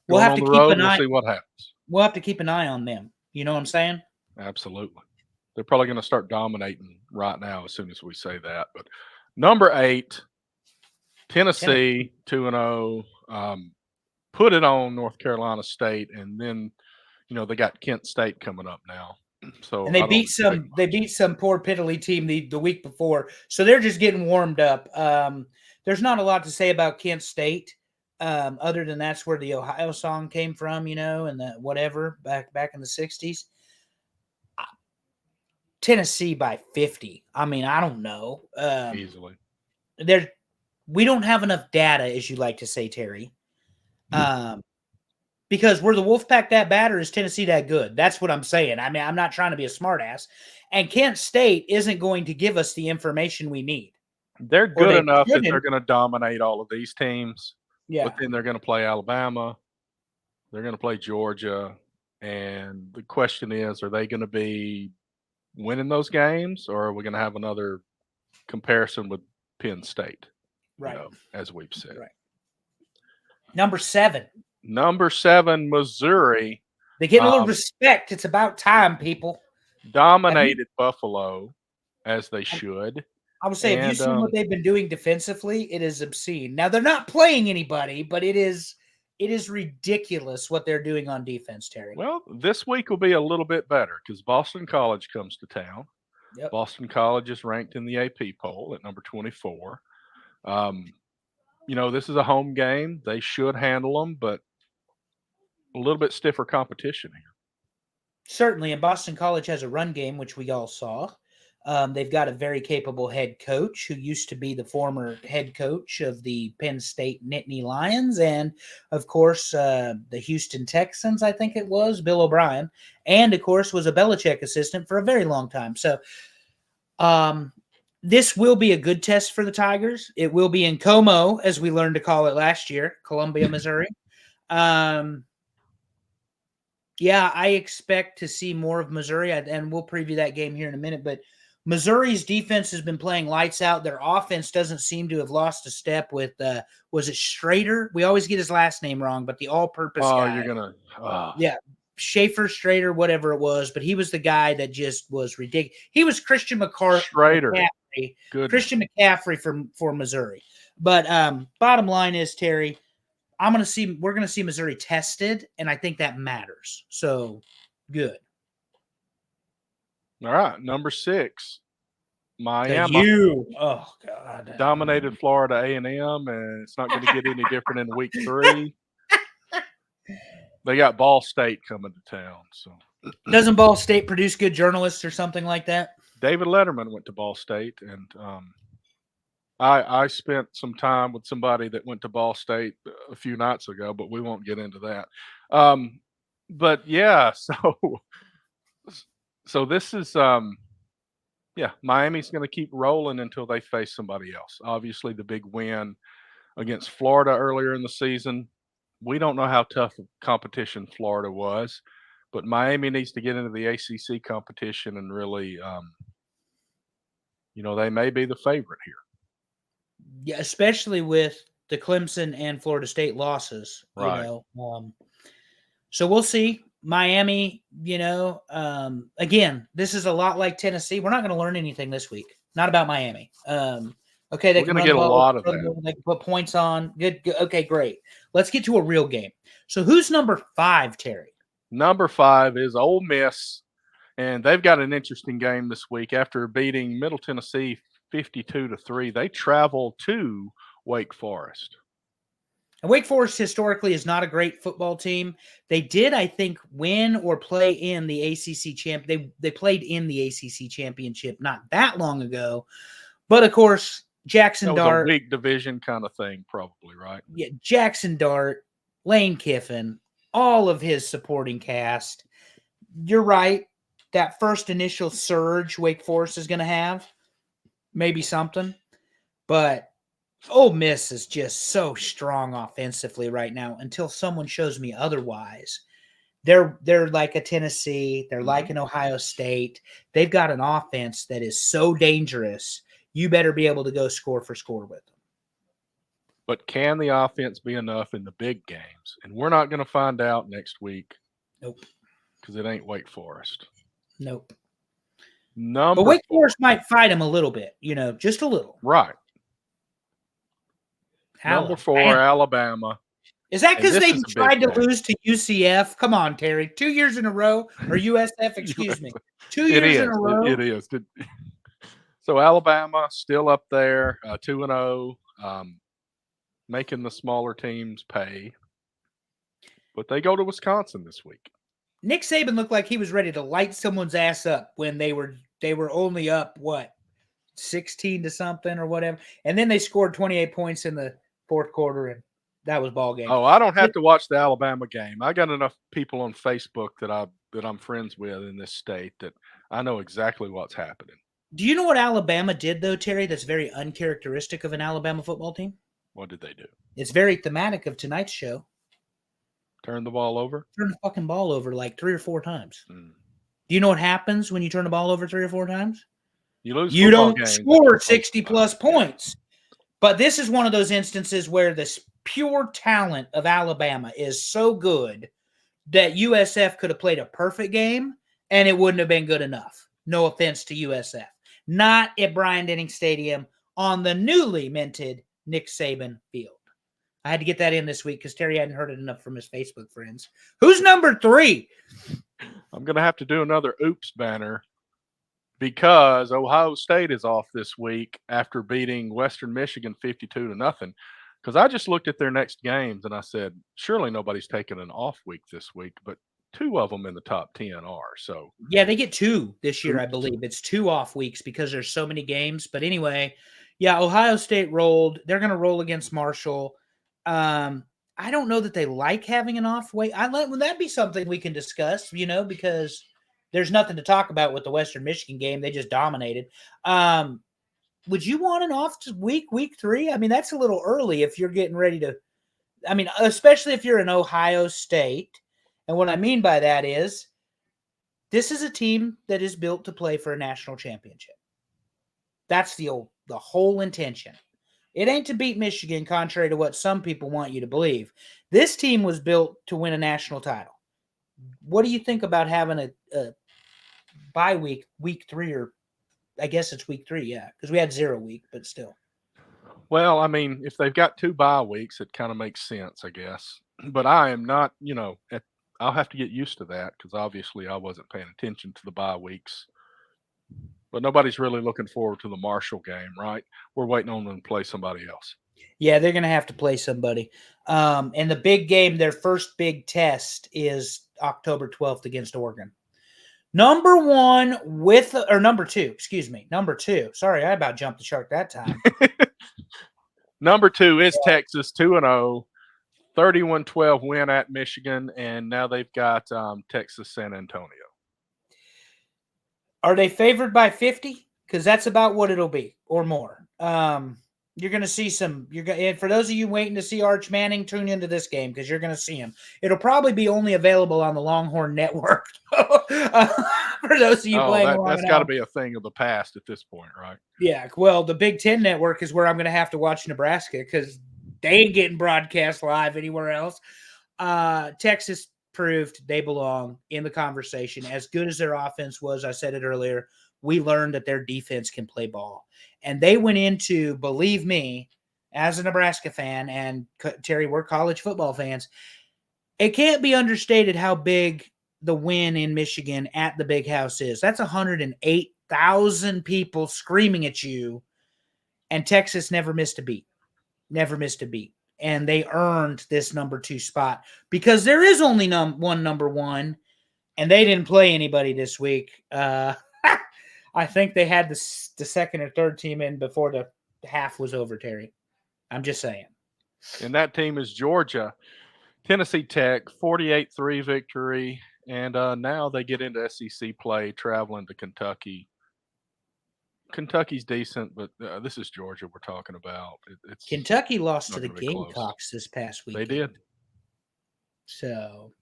We'll going have on to the keep road, an we'll eye. see what happens. We'll have to keep an eye on them. You know what I'm saying? Absolutely. They're probably going to start dominating right now as soon as we say that. But number 8, Tennessee, 2-0. Put it on North Carolina State, and then they got Kent State coming up now. So And they I don't beat expect some poor piddly team the week before. So they're just getting warmed up. There's not a lot to say about Kent State. Other than that's where the Ohio song came from, and the whatever back in the 60s. Tennessee by 50. I mean, I don't know. easily. We don't have enough data, as you like to say, Terry. Because were the Wolfpack that bad or is Tennessee that good? That's what I'm saying. I mean, I'm not trying to be a smartass. And Kent State isn't going to give us the information we need. They're good enough that they're shouldn't. going to dominate all of these teams. Yeah. But then they're going to play Alabama. They're going to play Georgia. And the question is, are they going to be winning those games, or are we going to have another comparison with Penn State? Right. As we've said. Right. Number 7. Number 7, Missouri. They get a little respect. It's about time, people. Dominated Buffalo, as they should. I would say, have you seen what they've been doing defensively? It is obscene. Now, they're not playing anybody, but it is ridiculous what they're doing on defense, Terry. Well, this week will be a little bit better because Boston College comes to town. Yep. Boston College is ranked in the AP poll at number 24. This is a home game. They should handle them, but a little bit stiffer competition here. Certainly, and Boston College has a run game, which we all saw. They've got a very capable head coach who used to be the former head coach of the Penn State Nittany Lions and, of course, the Houston Texans, I think it was, Bill O'Brien, and, of course, was a Belichick assistant for a very long time. So this will be a good test for the Tigers. It will be in Como, as we learned to call it last year, Columbia, Missouri. Yeah, I expect to see more of Missouri, and we'll preview that game here in a minute. But Missouri's defense has been playing lights out. Their offense doesn't seem to have lost a step with, was it Schrader? We always get his last name wrong, but the all-purpose guy. Oh, you're going to Yeah, Schaefer, Schrader, whatever it was. But he was the guy that just was ridiculous. He was Christian Schrader. Christian McCaffrey for Missouri. But bottom line is, Terry, we're going to see Missouri tested, and I think that matters. So, good. All right, number 6, Miami. Oh, God. Dominated Florida A&M, and it's not going to get any different in week 3. They got Ball State coming to town. So, doesn't Ball State produce good journalists or something like that? David Letterman went to Ball State, and I spent some time with somebody that went to Ball State a few nights ago, but we won't get into that. But yeah, so this is Miami's going to keep rolling until they face somebody else. Obviously, the big win against Florida earlier in the season. We don't know how tough of competition Florida was, but Miami needs to get into the ACC competition and really, they may be the favorite here. Yeah, especially with the Clemson and Florida State losses, right. So we'll see. Miami, again, this is a lot like Tennessee. We're not going to learn anything this week. Not about Miami. Okay, we're going to get a lot of that. They can put points on. Good. Okay, great. Let's get to a real game. So who's number 5, Terry? Number 5 is Ole Miss, and they've got an interesting game this week. After beating Middle Tennessee 52-3, they travel to Wake Forest. And Wake Forest historically is not a great football team. They did, I think, win or play in the ACC champ. They played in the ACC championship not that long ago, but of course Jackson Dart, a weak division kind of thing, probably, right? Yeah, Jackson Dart, Lane Kiffin, all of his supporting cast. You're right. That first initial surge Wake Forest is going to have, maybe something, but Ole Miss is just so strong offensively right now until someone shows me otherwise. They're like a Tennessee, they're like an Ohio State. They've got an offense that is so dangerous. You better be able to go score for score with them. But can the offense be enough in the big games? And we're not going to find out next week. Nope. Because it ain't Wake Forest. Nope. Number but Wake 4. Forest might fight them a little bit, just a little. Right. Number 4, Alabama. Is that because they tried to lose to UCF? Come on, Terry. 2 years in a row, or USF, excuse me. 2 years in a row. It is. So Alabama still up there, 2-0, making the smaller teams pay. But they go to Wisconsin this week. Nick Saban looked like he was ready to light someone's ass up when they were only up, 16 to something or whatever. And then they scored 28 points in the fourth quarter, and that was ball game. Oh, I don't have to watch the Alabama game. I got enough people on Facebook that I'm friends with in this state that I know exactly what's happening. Do you know what Alabama did, though, Terry, that's very uncharacteristic of an Alabama football team? What did they do? It's very thematic of tonight's show. Turn the ball over? Turn the fucking ball over like 3 or 4 times. Do you know what happens when you turn the ball over 3 or 4 times? You lose. You don't score 60-plus points. But this is one of those instances where this pure talent of Alabama is so good that USF could have played a perfect game and it wouldn't have been good enough. No offense to USF. Not at Bryant-Denning Stadium on the newly minted Nick Saban field. I had to get that in this week because Terry hadn't heard it enough from his Facebook friends. Who's number 3? I'm going to have to do another oops banner because Ohio State is off this week after beating Western Michigan 52-0. Because I just looked at their next games and I said, surely nobody's taking an off week this week, but 2 of them in the top 10 are. So yeah, they get 2 this year, I believe. It's 2 off weeks because there's so many games. But anyway, yeah, Ohio State rolled. They're going to roll against Marshall. I don't know that they like having an off week. Would that be something we can discuss, because there's nothing to talk about with the Western Michigan game. They just dominated. Would you want an off week 3? I mean, that's a little early if you're getting ready to, especially if you're in Ohio State. And what I mean by that is this is a team that is built to play for a national championship. That's the whole intention. It ain't to beat Michigan, contrary to what some people want you to believe. This team was built to win a national title. What do you think about having a bye week 3, or I guess it's week 3, yeah, because we had 0 week, but still. Well, I mean, if they've got 2 bye weeks, it kind of makes sense, I guess. But I am not, I'll have to get used to that because obviously I wasn't paying attention to the bye weeks. But nobody's really looking forward to the Marshall game, right? We're waiting on them to play somebody else. Yeah, they're going to have to play somebody. And the big game, their first big test is October 12th against Oregon. Number 2. Sorry, I about jumped the shark that time. Number 2 is Texas, 2-0, 31-12 win at Michigan, and now they've got Texas San Antonio. Are they favored by 50? Because that's about what it'll be, or more. You're going to see some. And for those of you waiting to see Arch Manning, tune into this game because you're going to see him. It'll probably be only available on the Longhorn Network. For those of you playing, that's got to be a thing of the past at this point, right? Yeah. Well, the Big Ten Network is where I'm going to have to watch Nebraska because they ain't getting broadcast live anywhere else. Texas proved they belong in the conversation. As good as their offense was, I said it earlier, we learned that their defense can play ball. And they went into, believe me, as a Nebraska fan, and Terry, we're college football fans, it can't be understated how big the win in Michigan at the Big House is. That's 108,000 people screaming at you, and Texas never missed a beat. Never missed a beat. And they earned this number 2 spot because there is only one number 1, and they didn't play anybody this week. I think they had the second or third team in before the half was over, Terry. I'm just saying. And that team is Georgia. Tennessee Tech, 48-3 victory. And now they get into SEC play, traveling to Kentucky. Kentucky's decent, but this is Georgia we're talking about. It's Kentucky lost not to the gonna be close. Gamecocks this past They weekend. did. So,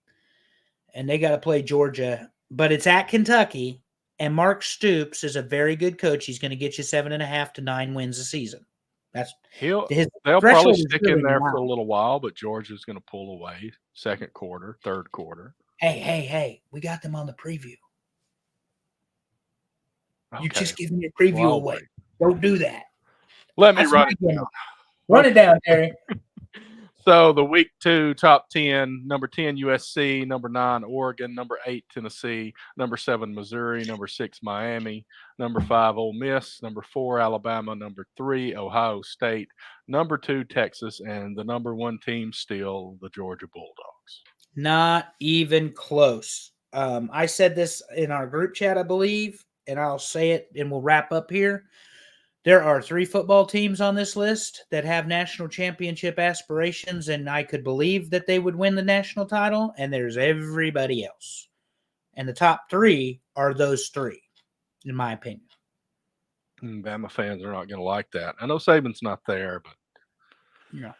and they got to play Georgia, but it's at Kentucky. And Mark Stoops is a very good coach. He's going to get you 7.5 to 9 wins a season. That's They'll his probably threshold is stick really in there for a 9. little while, but Georgia's going to pull away second quarter, third quarter. Hey, we got them on the preview. Okay. You're just giving your preview Well, I'll away. wait. Don't do that. Let me That's run my it game. down. Run it down, Terry. So the week 2 top 10, number 10 USC, number 9 Oregon, number 8 Tennessee, number 7 Missouri, number 6 Miami, number 5 Ole Miss, number 4 Alabama, number 3 Ohio State, number 2 Texas, and the number 1 team still the Georgia Bulldogs. Not even close. I said this in our group chat, I believe, and I'll say it and we'll wrap up here. There are 3 football teams on this list that have national championship aspirations, and I could believe that they would win the national title, and there's everybody else. And the top 3 are those 3, in my opinion. Bama fans are not going to like that. I know Saban's not there, but Yeah,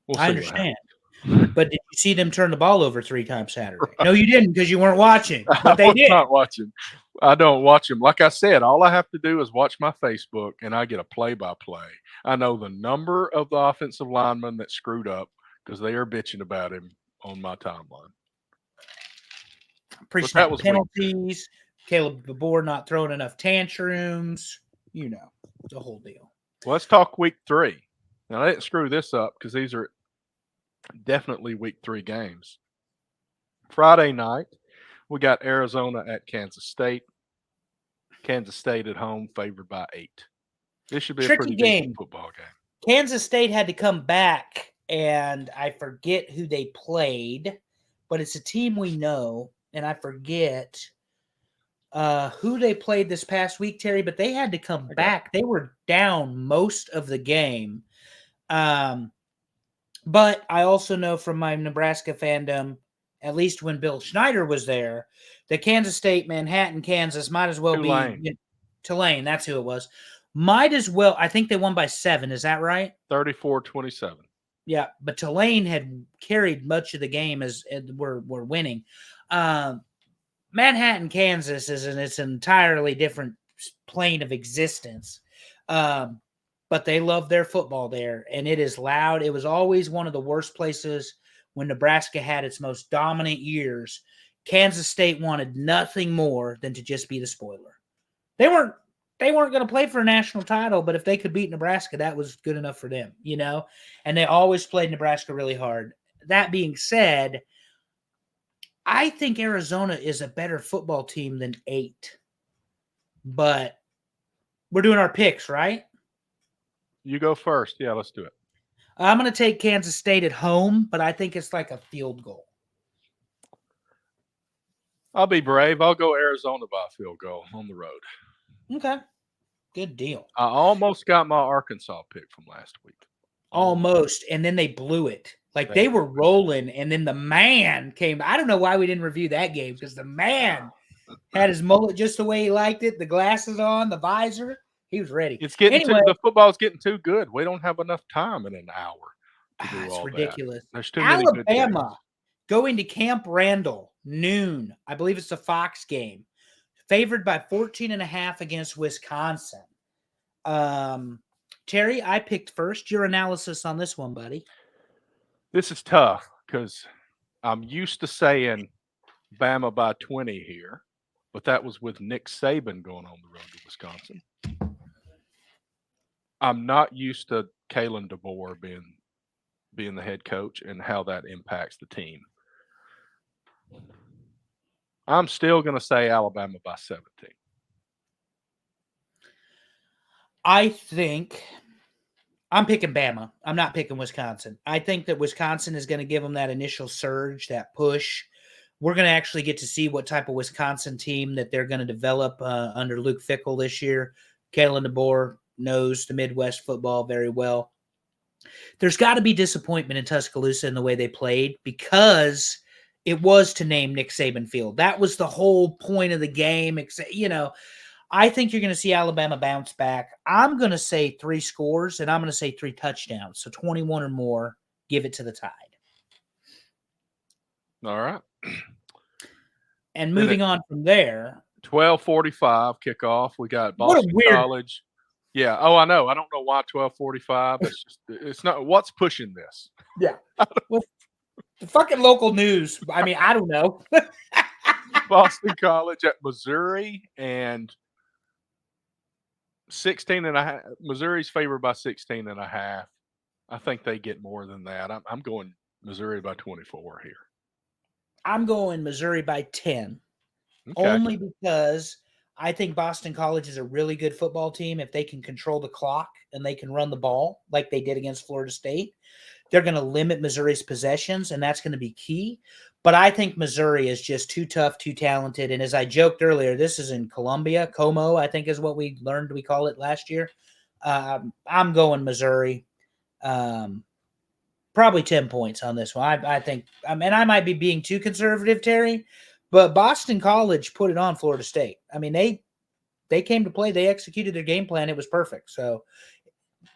we'll see. I understand. But did you see them turn the ball over 3 times Saturday? No, you didn't because you weren't watching. But they did. Not watching. I don't watch them. Like I said, all I have to do is watch my Facebook, and I get a play-by-play. I know the number of the offensive linemen that screwed up because they are bitching about him on my timeline. Pre-snap penalties, Caleb DeBoer not throwing enough tantrums, the whole deal. Well, let's talk week 3. Now, I didn't screw this up because these are definitely week 3 games. Friday night, we got Arizona at Kansas State. Kansas State at home, favored by 8. This should be a pretty decent football game. Kansas State had to come back, and I forget who they played, but it's a team we know, and I forget who they played this past week, Terry, but they had to come back. They were down most of the game. But I also know from my Nebraska fandom, at least when Bill Schneider was there, that Kansas State, Manhattan, Kansas might as well be Tulane. That's who it was. Might as well. I think they won by 7. Is that right? 34-27. Yeah, but Tulane had carried much of the game as we're winning. Manhattan, Kansas is it's an entirely different plane of existence. But they love their football there, and it is loud. It was always one of the worst places when Nebraska had its most dominant years. Kansas State wanted nothing more than to just be the spoiler. They weren't going to play for a national title, but if they could beat Nebraska, that was good enough for them, And they always played Nebraska really hard. That being said, I think Arizona is a better football team than 8. But we're doing our picks, right? You go first. Yeah, let's do it. I'm going to take Kansas State at home, but I think it's like a field goal. I'll be brave. I'll go Arizona by a field goal on the road. Okay. Good deal. I almost got my Arkansas pick from last week. Almost. And then they blew it. Like they were rolling, and then the man came. I don't know why we didn't review that game because the man had his mullet just the way he liked it, the glasses on, the visor. He was ready. It's getting the football's getting too good. We don't have enough time in an hour to do all ridiculous. That. There's too many good games. Alabama going to Camp Randall noon. I believe it's the Fox game. Favored by 14.5 against Wisconsin. Terry, I picked first. Your analysis on this one, buddy. This is tough because I'm used to saying Bama by 20 here, but that was with Nick Saban going on the road to Wisconsin. I'm not used to Kalen DeBoer being the head coach and how that impacts the team. I'm still going to say Alabama by 17. I think I'm picking Bama. I'm not picking Wisconsin. I think that Wisconsin is going to give them that initial surge, that push. We're going to actually get to see what type of Wisconsin team that they're going to develop under Luke Fickell this year. Kalen DeBoer knows the Midwest football very well. There's got to be disappointment in Tuscaloosa in the way they played because it was to name Nick Saban Field. That was the whole point of the game. I think you're going to see Alabama bounce back. I'm going to say 3 scores, and I'm going to say 3 touchdowns. So 21 or more, give it to the Tide. All right. And moving on from there. 12:45 kickoff. We got What a Boston weird. College. Yeah. Oh, I know. I don't know why 12:45. That's just, it's not, what's pushing this? Yeah. Well, the fucking local news. I mean, I don't know. Boston College at Missouri, and 16.5. Missouri's favored by 16.5. I think they get more than that. I'm going Missouri by 24 here. I'm going Missouri by 10. Okay. Only because I think Boston College is a really good football team. If they can control the clock and they can run the ball like they did against Florida State, they're going to limit Missouri's possessions, and that's going to be key. But I think Missouri is just too tough, too talented. And as I joked earlier, this is in Columbia. Como, I think, is what we learned we call it last year. I'm going Missouri. Probably 10 points on this one. I think, and I might be being too conservative, Terry, but Boston College put it on Florida State. I mean, they came to play. They executed their game plan. It was perfect. So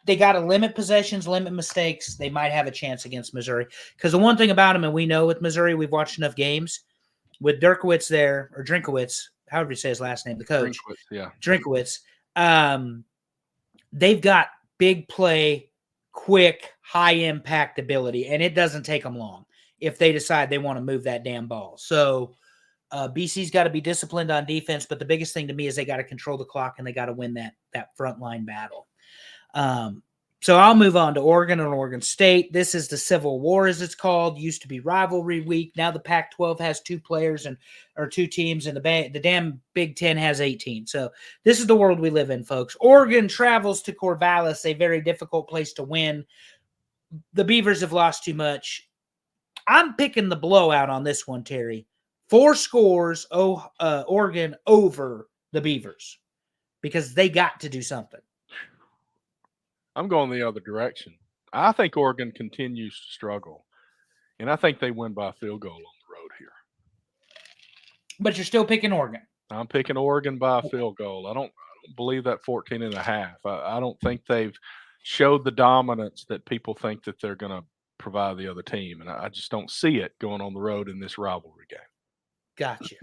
they got to limit possessions, limit mistakes. They might have a chance against Missouri. Because the one thing about them, and we know with Missouri, we've watched enough games, with Dirkowitz there, or Drinkowitz, however you say his last name, the coach. Drinkowitz. They've got big play, quick, high-impact ability, and it doesn't take them long if they decide they want to move that damn ball. So BC's got to be disciplined on defense, but the biggest thing to me is they got to control the clock and they got to win that frontline battle. So I'll move on to Oregon and Oregon State. This is the Civil War, as it's called. Used to be rivalry week. Now the Pac-12 has 2 players or 2 teams, and the damn Big Ten has 18. So this is the world we live in, folks. Oregon travels to Corvallis, a very difficult place to win. The Beavers have lost too much. I'm picking the blowout on this one, Terry. 4 scores, Oregon over the Beavers, because they got to do something. I'm going the other direction. I think Oregon continues to struggle, and I think they win by a field goal on the road here. But you're still picking Oregon. I'm picking Oregon by a field goal. I don't believe that 14.5. I don't think they've showed the dominance that people think that they're going to provide the other team, and I just don't see it going on the road in this rivalry game. Gotcha.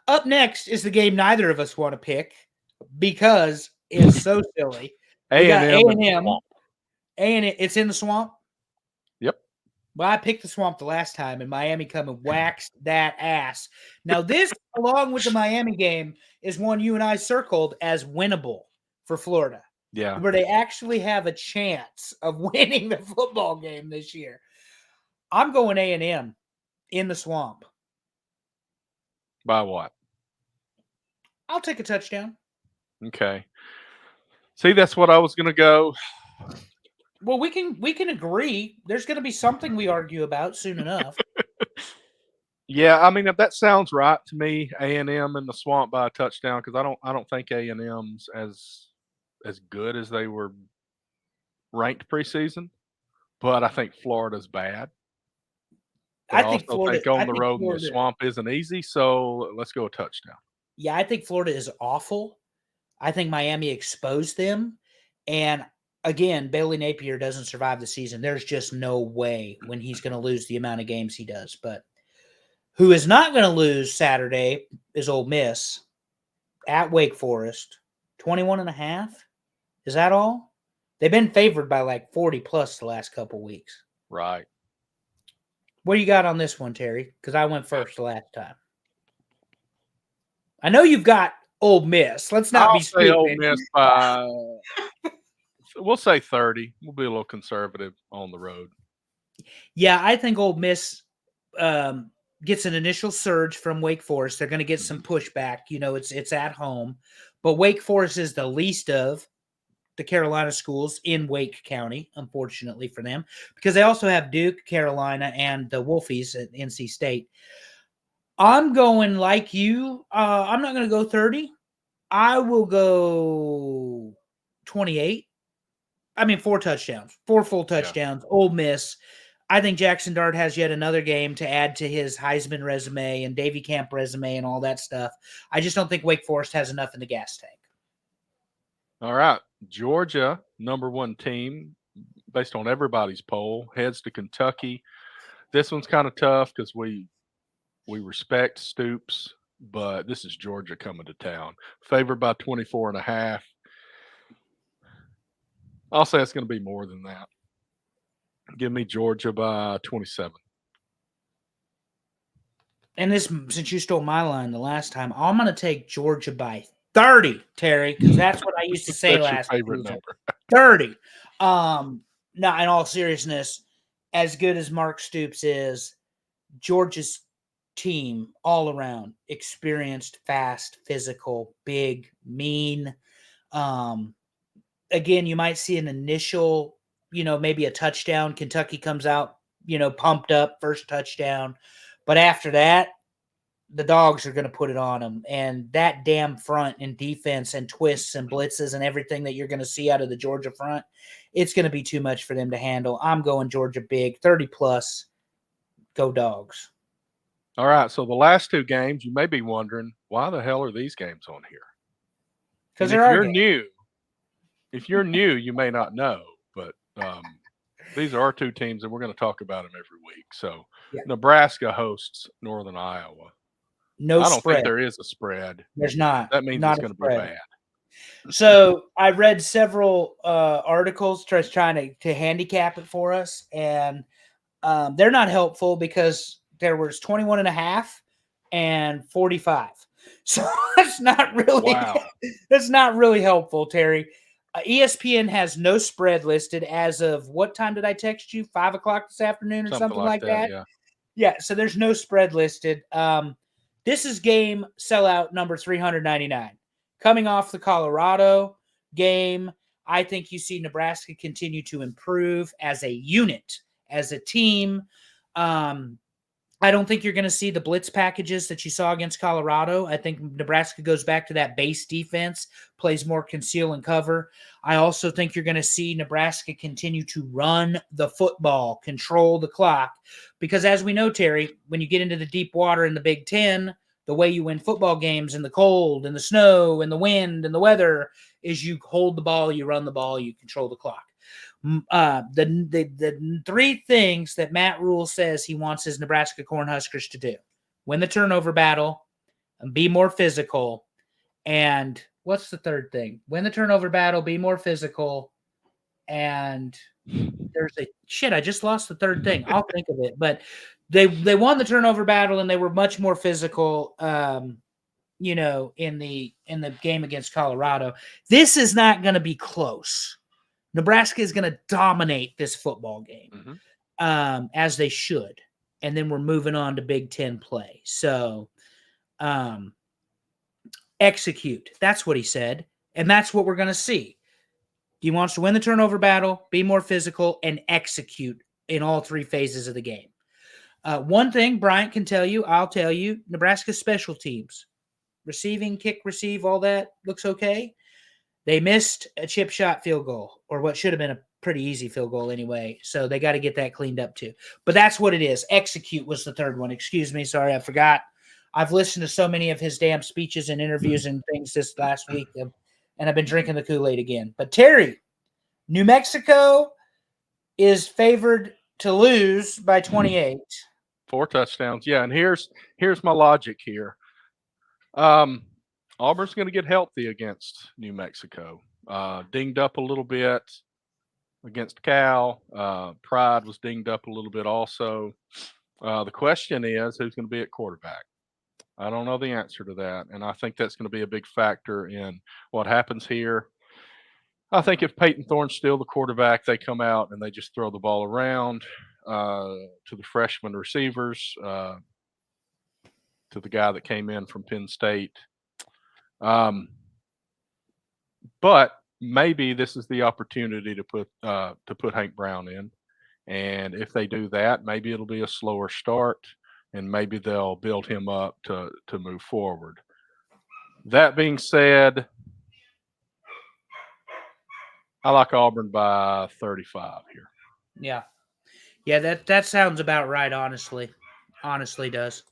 Up next is the game neither of us want to pick because it's so silly. We got A&M. A&M, it's in the swamp? Yep. Well, I picked the swamp the last time, and Miami come and waxed that ass. Now, this, along with the Miami game, is one you and I circled as winnable for Florida. Yeah. Where they actually have a chance of winning the football game this year. I'm going A&M in the swamp. By what? I'll take a touchdown. Okay. See, that's what I was going to go. Well, we can agree. There's going to be something we argue about soon enough. Yeah, I mean, if that sounds right to me. A&M in the swamp by a touchdown, because I don't think A&M's as good as they were ranked preseason, but I think Florida's bad. But I think Florida on the road in the swamp isn't easy, so let's go a touchdown. Yeah, I think Florida is awful. I think Miami exposed them, and again, Bailey Napier doesn't survive the season. There's just no way when he's going to lose the amount of games he does. But who is not going to lose Saturday is Ole Miss at Wake Forest, 21.5. Is that all? They've been favored by like 40 plus the last couple weeks. Right. What do you got on this one, Terry? Because I went first the last time. I know you've got Ole Miss. Let's not be stupid. Ole Miss by, we'll say 30. We'll be a little conservative on the road. Yeah, I think Ole Miss gets an initial surge from Wake Forest. They're going to get some pushback. You know, it's at home. But Wake Forest is the least of the Carolina schools in Wake County, unfortunately for them, because they also have Duke, Carolina, and the Wolfies at NC State. I'm going like you. I'm not going to go 30. I will go 28. I mean, 4 touchdowns, 4 full touchdowns. Yeah. Ole Miss. I think Jackson Dart has yet another game to add to his Heisman resume and Davy Camp resume and all that stuff. I just don't think Wake Forest has enough in the gas tank. All right. Georgia, #1 team, based on everybody's poll, heads to Kentucky. This one's kind of tough because we respect Stoops, but this is Georgia coming to town. Favored by 24.5. I'll say it's going to be more than that. Give me Georgia by 27. And this, since you stole my line the last time, I'm going to take Georgia by 30, Terry, because that's what I used to say That's your last favorite season. number. 30. Now, in all seriousness, as good as Mark Stoops is, Georgia's team all around, experienced, fast, physical, big, mean. Again, you might see an initial, maybe a touchdown. Kentucky comes out, pumped up, first touchdown. But after that, the dogs are going to put it on them. And that damn front and defense and twists and blitzes and everything that you're going to see out of the Georgia front, it's going to be too much for them to handle. I'm going Georgia big, 30 plus. Go Dogs. All right. So the last two games, you may be wondering, why the hell are these games on here? Because if they're you're new, you may not know, but these are our two teams, and we're going to talk about them every week. So Yeah. Nebraska hosts Northern Iowa. No I don't spread. think there is a spread. There's not. That means not it's going to be bad. So I read several articles trying to handicap it for us, and they're not helpful because there was 21.5 and 45. So that's not really that's not really helpful, Terry. ESPN has no spread listed as of what time did I text you? 5 o'clock this afternoon or something like that? Yeah. So there's no spread listed. This is game sellout number 399. Coming off the Colorado game, I think you see Nebraska continue to improve as a unit, as a team. I don't think you're going to see the blitz packages that you saw against Colorado. I think Nebraska goes back to that base defense, plays more conceal and cover. I also think you're going to see Nebraska continue to run the football, control the clock. Because as we know, Terry, when you get into the deep water in the Big Ten, the way you win football games in the cold and the snow and the wind and the weather is you hold the ball, you run the ball, you control the clock. The three things that Matt Rule says he wants his Nebraska Cornhuskers to do: win the turnover battle, and be more physical. And what's the third thing? Win the turnover battle, be more physical. And there's I just lost the third thing. I'll think of it. But they won the turnover battle and they were much more physical. In the game against Colorado. This is not going to be close. Nebraska is going to dominate this football game, as they should. And then we're moving on to Big Ten play. So execute. That's what he said. And that's what we're going to see. He wants to win the turnover battle, be more physical, and execute in all three phases of the game. One thing Bryant can tell you, I'll tell you, Nebraska's special teams, receiving, kick, receive, all that looks okay. They missed a chip shot field goal, or what should have been a pretty easy field goal anyway. So they got to get that cleaned up too. But that's what it is. Execute was the third one. Excuse me. Sorry, I forgot. I've listened to so many of his damn speeches and interviews and things this last week, and I've been drinking the Kool-Aid again. But Terry, New Mexico is favored to lose by 28. 4 touchdowns. Yeah, and here's my logic here. Auburn's going to get healthy against New Mexico. Dinged up a little bit against Cal. Pride was dinged up a little bit also. The question is, who's going to be at quarterback? I don't know the answer to that, and I think that's going to be a big factor in what happens here. I think if Peyton Thorne's still the quarterback, they come out and they just throw the ball around to the freshman receivers, to the guy that came in from Penn State. But maybe this is the opportunity to put Hank Brown in, and if they do that, maybe it'll be a slower start, and maybe they'll build him up to move forward. That being said, I like Auburn by 35 here. Yeah. Yeah, that sounds about right, honestly. Honestly does.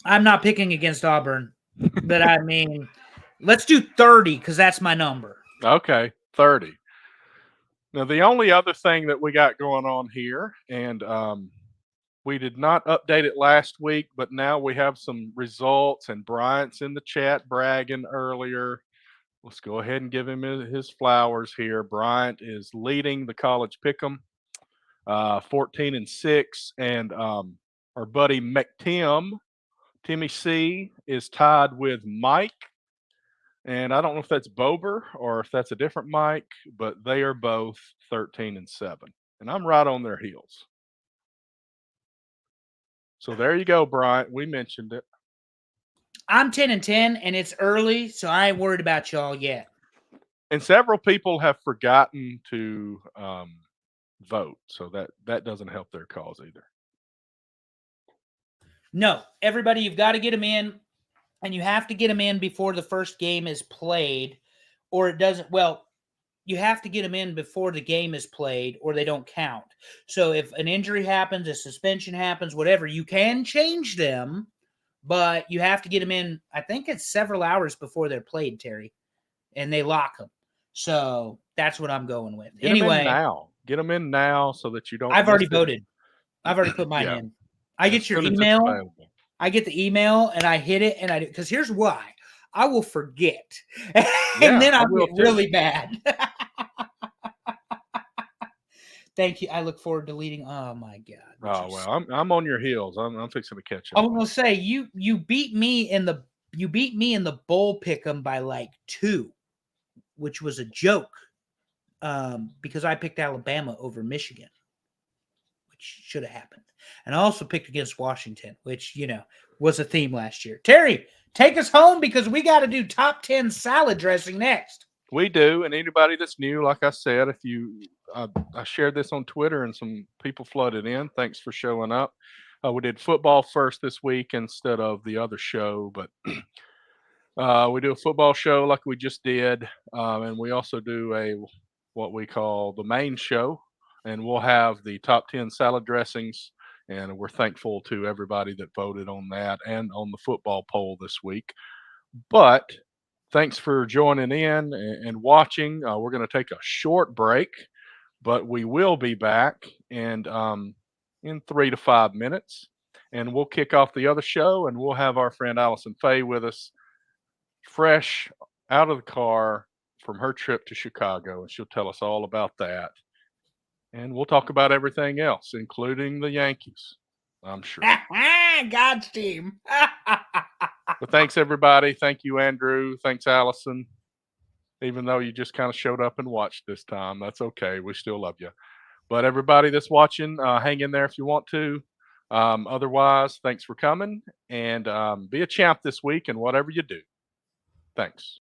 I'm not picking against Auburn, but I mean, let's do 30 because that's my number. Okay, 30. Now, the only other thing that we got going on here, and we did not update it last week, but now we have some results, and Bryant's in the chat bragging earlier. Let's go ahead and give him his flowers here. Bryant is leading the college pick'em, 14-6, and our buddy Timmy C, is tied with Mike, and I don't know if that's Bober or if that's a different Mike, but they are both 13-7, and I'm right on their heels. So there you go, Bryant. We mentioned it. I'm 10-10, and it's early, so I ain't worried about y'all yet. And several people have forgotten to vote, so that doesn't help their cause either. No, everybody, you've got to get them in, and you have to get them in before the first game is played, or it doesn't. Well, you have to get them in before the game is played, or they don't count. So if an injury happens, a suspension happens, whatever, you can change them, but you have to get them in. I think it's several hours before they're played, Terry, and they lock them. So that's what I'm going with. Get them in now. Get them in now so that you don't. I've already miss it. voted. I've already put mine Yeah. in. I As get your soon as it's email. available. I get the email and I hit it and I do because here's why. I will forget. Yeah, and then I I'll will get too. really bad. Thank you. I look forward to leading. Oh my God. Oh well, I'm on your heels. I'm fixing to catch I up. was gonna say you beat me in the bowl pick'em by like 2, which was a joke. Because I picked Alabama over Michigan, which should have happened. And I also picked against Washington, which, was a theme last year. Terry, take us home because we got to do top 10 salad dressing next. We do, and anybody that's new, like I said, if I shared this on Twitter and some people flooded in. Thanks for showing up. We did football first this week instead of the other show, but we do a football show like we just did, and we also do what we call the main show, and we'll have the top 10 salad dressings. And we're thankful to everybody that voted on that and on the football poll this week. But thanks for joining in and watching. We're going to take a short break, but we will be back in 3 to 5 minutes. And we'll kick off the other show, and we'll have our friend Allison Faye with us, fresh out of the car from her trip to Chicago. And she'll tell us all about that. And we'll talk about everything else, including the Yankees, I'm sure. God's team. But thanks, everybody. Thank you, Andrew. Thanks, Allison. Even though you just kind of showed up and watched this time, that's okay. We still love you. But everybody that's watching, hang in there if you want to. Otherwise, thanks for coming, and be a champ this week in whatever you do. Thanks.